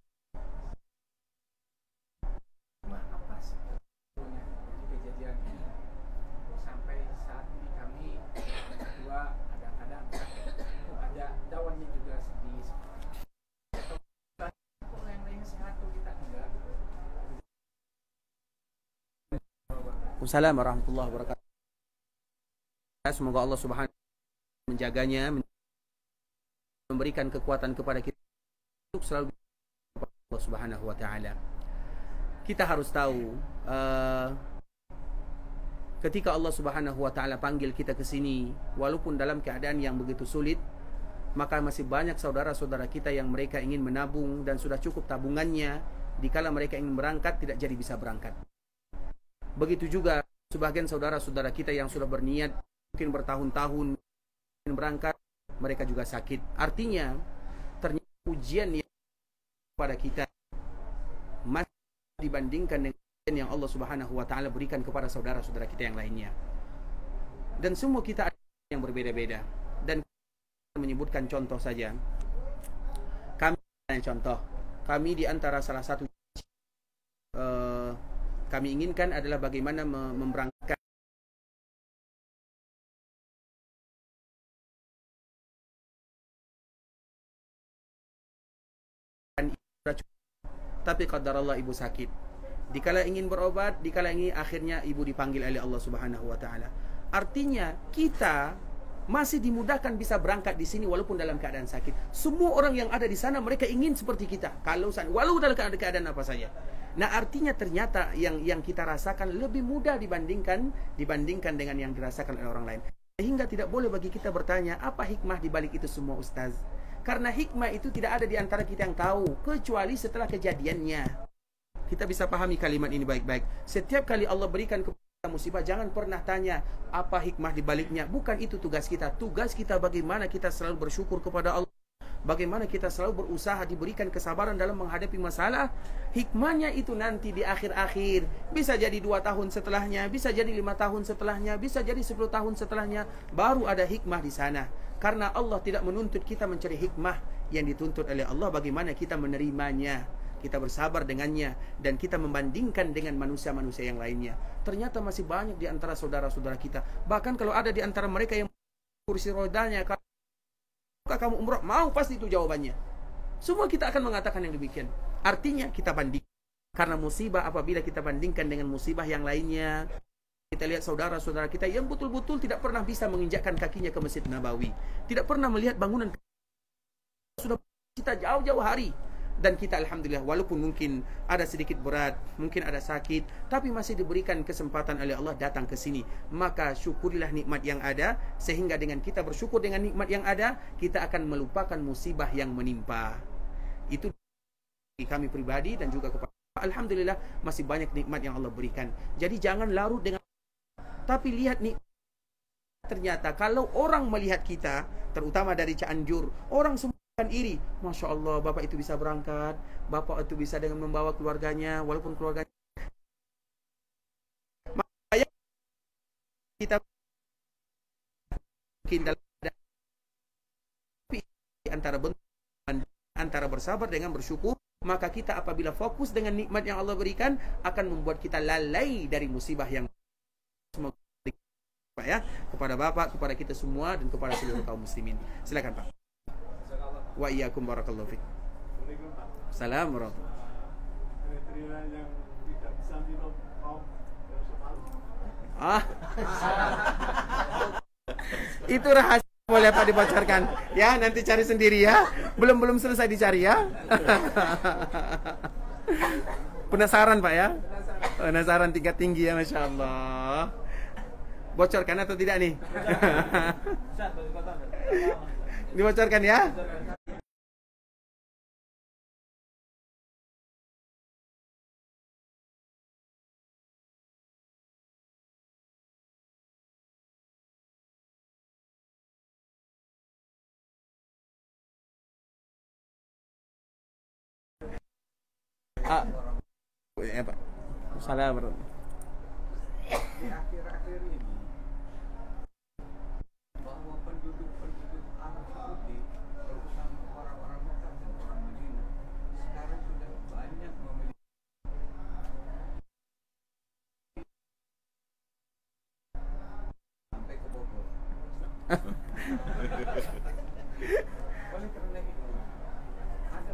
Apa sebetulnya dari kejadian ini sampai saat ini kami berdua kadang-kadang ada dawannya juga sedih. Kok yang lainnya sehat tuh kita enggak. Wassalamualaikum warahmatullahi wabarakatuh. Semoga Allah Subhanahu wa taala menjaganya, memberikan kekuatan kepada kita untuk selalu kepada Allah Subhanahu wa taala. Kita harus tahu ketika Allah Subhanahu wa taala panggil kita ke sini, walaupun dalam keadaan yang begitu sulit, maka masih banyak saudara-saudara kita yang mereka ingin menabung dan sudah cukup tabungannya, dikala mereka ingin berangkat tidak jadi bisa berangkat. Begitu juga sebagian saudara-saudara kita yang sudah berniat mungkin bertahun-tahun ingin berangkat, mereka juga sakit. Artinya ternyata ujian yang pada kita masih dibandingkan dengan ujian yang Allah Subhanahu wa taala berikan kepada saudara-saudara kita yang lainnya. Dan semua kita ada yang berbeda-beda. Dan kita menyebutkan contoh saja. Kami di antara salah satu kami inginkan adalah bagaimana memberangkatkan Tapi qadarullah ibu sakit. Dikala ingin berobat, dikala ingin akhirnya ibu dipanggil oleh Allah Subhanahu wa taala. Artinya kita masih dimudahkan bisa berangkat di sini walaupun dalam keadaan sakit. Semua orang yang ada di sana mereka ingin seperti kita. Kalau walau dalam keadaan apa saja. Nah, artinya ternyata yang kita rasakan lebih mudah dibandingkan dengan yang dirasakan oleh orang lain. Sehingga tidak boleh bagi kita bertanya, apa hikmah di balik itu semua, Ustaz? Karena hikmah itu tidak ada di antara kita yang tahu kecuali setelah kejadiannya. Kita bisa pahami kalimat ini baik-baik. Setiap kali Allah berikan kepada musibah, jangan pernah tanya apa hikmah di baliknya. Bukan itu tugas kita. Tugas kita bagaimana kita selalu bersyukur kepada Allah. Bagaimana kita selalu berusaha diberikan kesabaran dalam menghadapi masalah. Hikmahnya itu nanti di akhir-akhir. Bisa jadi 2 tahun setelahnya, bisa jadi 5 tahun setelahnya, bisa jadi 10 tahun setelahnya. Baru ada hikmah di sana. Karena Allah tidak menuntut kita mencari hikmah. Yang dituntut oleh Allah bagaimana kita menerimanya. Kita bersabar dengannya. Dan kita membandingkan dengan manusia-manusia yang lainnya. Ternyata masih banyak di antara saudara-saudara kita. Bahkan kalau ada di antara mereka yang kursi rodanya, kamu umrah, mau pasti itu jawabannya. Semua kita akan mengatakan yang demikian. Artinya kita banding. Karena musibah apabila kita bandingkan dengan musibah yang lainnya, kita lihat saudara-saudara kita yang betul-betul tidak pernah bisa menginjakkan kakinya ke Masjid Nabawi, tidak pernah melihat bangunan, sudah kita jauh-jauh hari. Dan kita alhamdulillah walaupun mungkin ada sedikit berat, mungkin ada sakit, tapi masih diberikan kesempatan oleh Allah datang ke sini. Maka syukurilah nikmat yang ada, sehingga dengan kita bersyukur dengan nikmat yang ada, kita akan melupakan musibah yang menimpa. Itu kami pribadi dan juga kepada alhamdulillah masih banyak nikmat yang Allah berikan. Jadi jangan larut dengan, tapi lihat nikmat. Ternyata kalau orang melihat kita, terutama dari Cianjur, orang semua kan iri. Masya Allah, bapak itu bisa berangkat, bapak itu bisa dengan membawa keluarganya, walaupun keluarganya kita mungkin dalam antara bersabar dengan bersyukur. Maka kita apabila fokus dengan nikmat yang Allah berikan, akan membuat kita lalai dari musibah yang semoga ya, kepada bapak, kepada kita semua, dan kepada seluruh kaum muslimin. Silakan Pak. Wa iyyakum barakallahu fiik. Salam warahmatullahi. Kriteria yang tidak bisa minum Itu rahasia, boleh Pak dibocorkan ya, nanti cari sendiri ya. Belum selesai dicari ya. Penasaran Pak ya? Penasaran tingkat tinggi ya, Masya Allah. Bocorkan atau tidak nih? Dibocorkan ya? Ya Pak. Assalamualaikum. di akhir-akhir ini bahwa penduduk-penduduk Arab Saudi, terutama orang-orang Mekah dan orang Madinah, sekarang sudah banyak memiliki sampai ke Bogor. Oleh karena itu, ada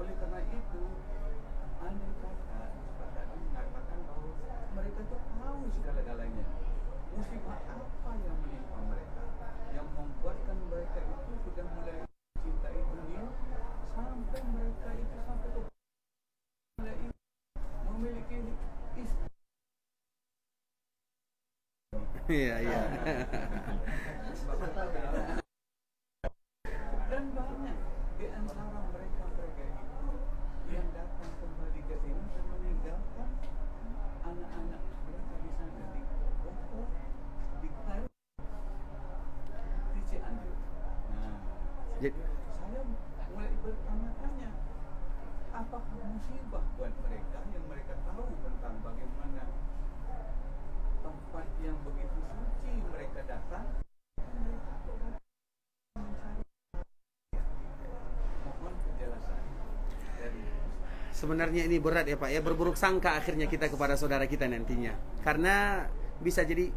oleh karena itu, andai kata tadi mengatakan bahwa mereka itu tahu segala-galanya. Musibah apa yang menimpa mereka, yang membuatkan mereka itu sudah mulai mencintai dunia, sampai mereka itu sampai ke mulai memiliki istri. Iya. Dan banyak di antara mereka-mereka itu yang datang kembali ke sini dan meninggalkan anak-anak mereka di sana, di Bogor, di Kairo, di Cianjur. Nah, saya mulai bertanya-tanya, apakah musibah buat mereka yang mereka tahu tentang bagaimana tempat yang begitu suci mereka datang, mereka kok datang Sebenarnya ini berat ya Pak ya, berburuk sangka akhirnya kita kepada saudara kita nantinya. Karena bisa jadi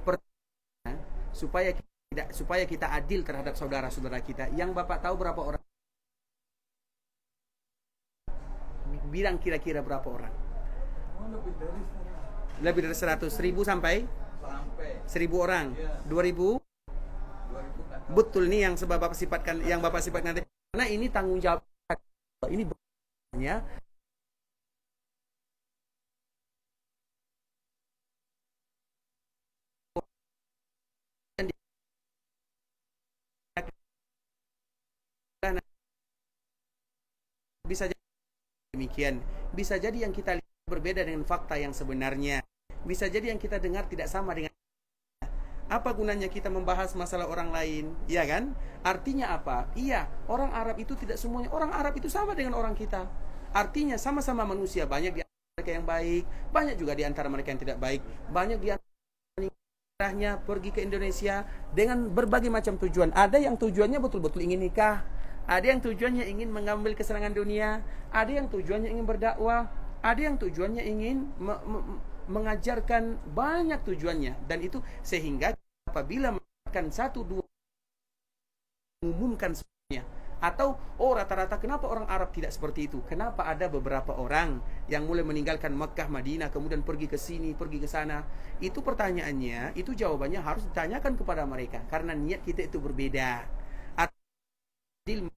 supaya kita adil terhadap saudara-saudara kita. Yang Bapak tahu berapa orang? Bilang kira-kira berapa orang? Lebih dari 100. 1000 sampai 1000 orang. 2000? Betul nih yang Bapak sifatkan, yang Bapak sifatkan nanti. Karena ini tanggung jawab. Ini benarnya bisa jadi demikian. Bisa jadi yang kita lihat berbeda dengan fakta yang sebenarnya. Bisa jadi yang kita dengar tidak sama dengan. Apa gunanya kita membahas masalah orang lain? Iya kan? Artinya apa? Iya, orang Arab itu tidak semuanya. Orang Arab itu sama dengan orang kita. Artinya sama-sama manusia. Banyak di antara mereka yang baik, banyak juga di antara mereka yang tidak baik. Banyak di antara pergi ke Indonesia dengan berbagai macam tujuan. Ada yang tujuannya betul-betul ingin nikah. Ada yang tujuannya ingin mengambil kesenangan dunia. Ada yang tujuannya ingin berdakwah. Ada yang tujuannya ingin mengajarkan, banyak tujuannya. Dan itu sehingga apabila mengatakan 1-2 umumkan semuanya. Atau rata-rata kenapa orang Arab tidak seperti itu? Kenapa ada beberapa orang yang mulai meninggalkan Mekah, Madinah, kemudian pergi ke sini, pergi ke sana? Itu pertanyaannya, itu jawabannya harus ditanyakan kepada mereka. Karena niat kita itu berbeda. Adil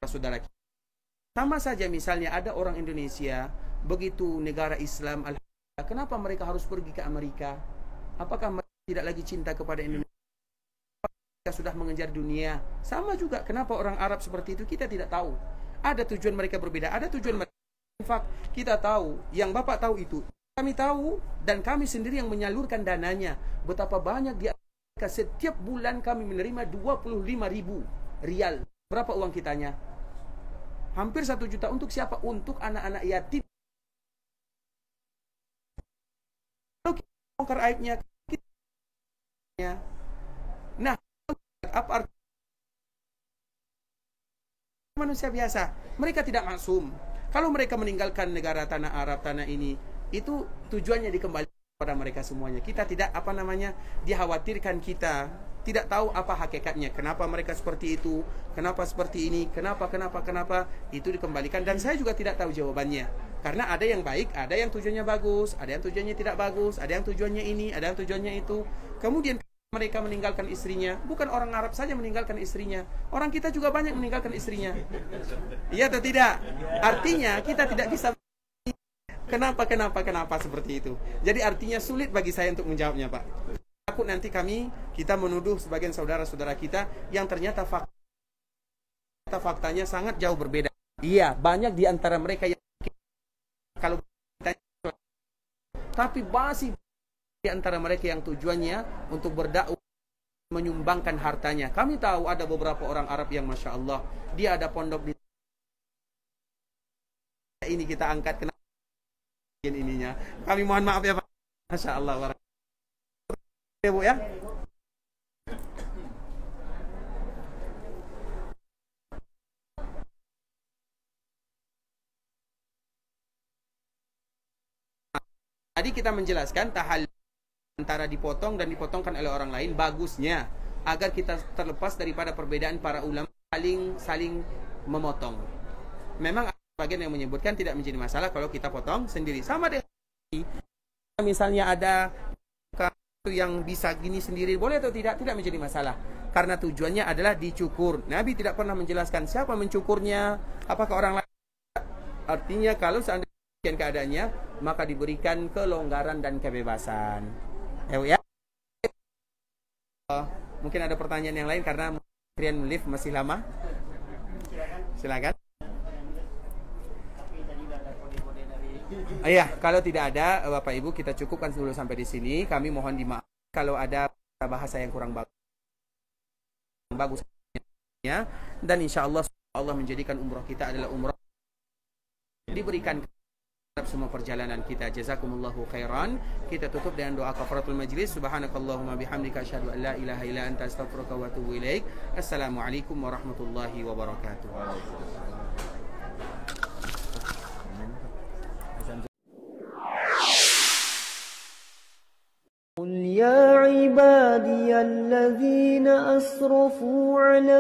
saudara kita. Sama saja misalnya ada orang Indonesia, begitu negara Islam, kenapa mereka harus pergi ke Amerika? Apakah mereka tidak lagi cinta kepada Indonesia? Mereka sudah mengejar dunia. Sama juga, kenapa orang Arab seperti itu? Kita tidak tahu. Ada tujuan mereka berbeda, ada tujuan mereka. In fact, kita tahu, yang Bapak tahu itu. Kami tahu, dan kami sendiri yang menyalurkan dananya. Betapa banyak di Amerika, setiap bulan kami menerima 25.000 rial. Berapa uang kitanya? Hampir 1 juta. Untuk siapa? Untuk anak-anak yatim. Kalau kita bongkar aibnya, nah, apa arti manusia biasa? Mereka tidak maksum. Kalau mereka meninggalkan negara tanah Arab, tanah ini, itu tujuannya dikembalikan kepada mereka semuanya. Kita tidak dikhawatirkan, kita tidak tahu apa hakikatnya. Kenapa mereka seperti itu? Kenapa seperti ini? Kenapa? Itu dikembalikan. Dan saya juga tidak tahu jawabannya. Karena ada yang baik, ada yang tujuannya bagus, ada yang tujuannya tidak bagus, ada yang tujuannya ini, ada yang tujuannya itu. Kemudian mereka meninggalkan istrinya. Bukan orang Arab saja meninggalkan istrinya. Orang kita juga banyak meninggalkan istrinya. Iya atau tidak? Artinya kita tidak bisa. Kenapa seperti itu? Jadi artinya sulit bagi saya untuk menjawabnya, Pak. Takut nanti kita menuduh sebagian saudara-saudara kita yang ternyata faktanya sangat jauh berbeda. Iya, banyak di antara mereka yang kalau tapi masih di antara mereka yang tujuannya untuk berdakwah, menyumbangkan hartanya. Kami tahu ada beberapa orang Arab yang Masya Allah, dia ada pondok di ini, kita angkat kenapa ininya. Kami mohon maaf ya Pak. Masya Allah. Ya Bu ya. Tadi kita menjelaskan tahal antara dipotong dan dipotongkan oleh orang lain, bagusnya agar kita terlepas daripada perbedaan para ulama saling memotong. Memang bagian yang menyebutkan tidak menjadi masalah kalau kita potong sendiri. Sama dengan misalnya ada yang bisa gini sendiri, boleh atau tidak menjadi masalah. Karena tujuannya adalah dicukur. Nabi tidak pernah menjelaskan siapa mencukurnya, apakah orang lain. Artinya kalau seandainya keadaannya, maka diberikan kelonggaran dan kebebasan. Ya. Mungkin ada pertanyaan yang lain karena antrian lift masih lama. Silakan. Iya, kalau tidak ada Bapak Ibu, kita cukupkan dulu sampai di sini. Kami mohon dimaaf kalau ada bahasa yang kurang bagus ya. Dan insya Allah menjadikan umrah kita adalah umrah diberikan semua perjalanan kita. Jazakumullahu khairan. Kita tutup dengan doa kafaratul majlis. Subhanakallahumma bihamdika asyhadu an la ilaha illa anta astaghfiruka wa atubu ilaik. Assalamualaikum warahmatullahi wabarakatuh. قل يا عبادي الذين أسرفوا على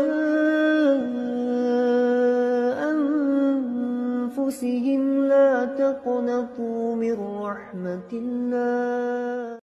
أنفسهم لا تقنطوا من رحمة الله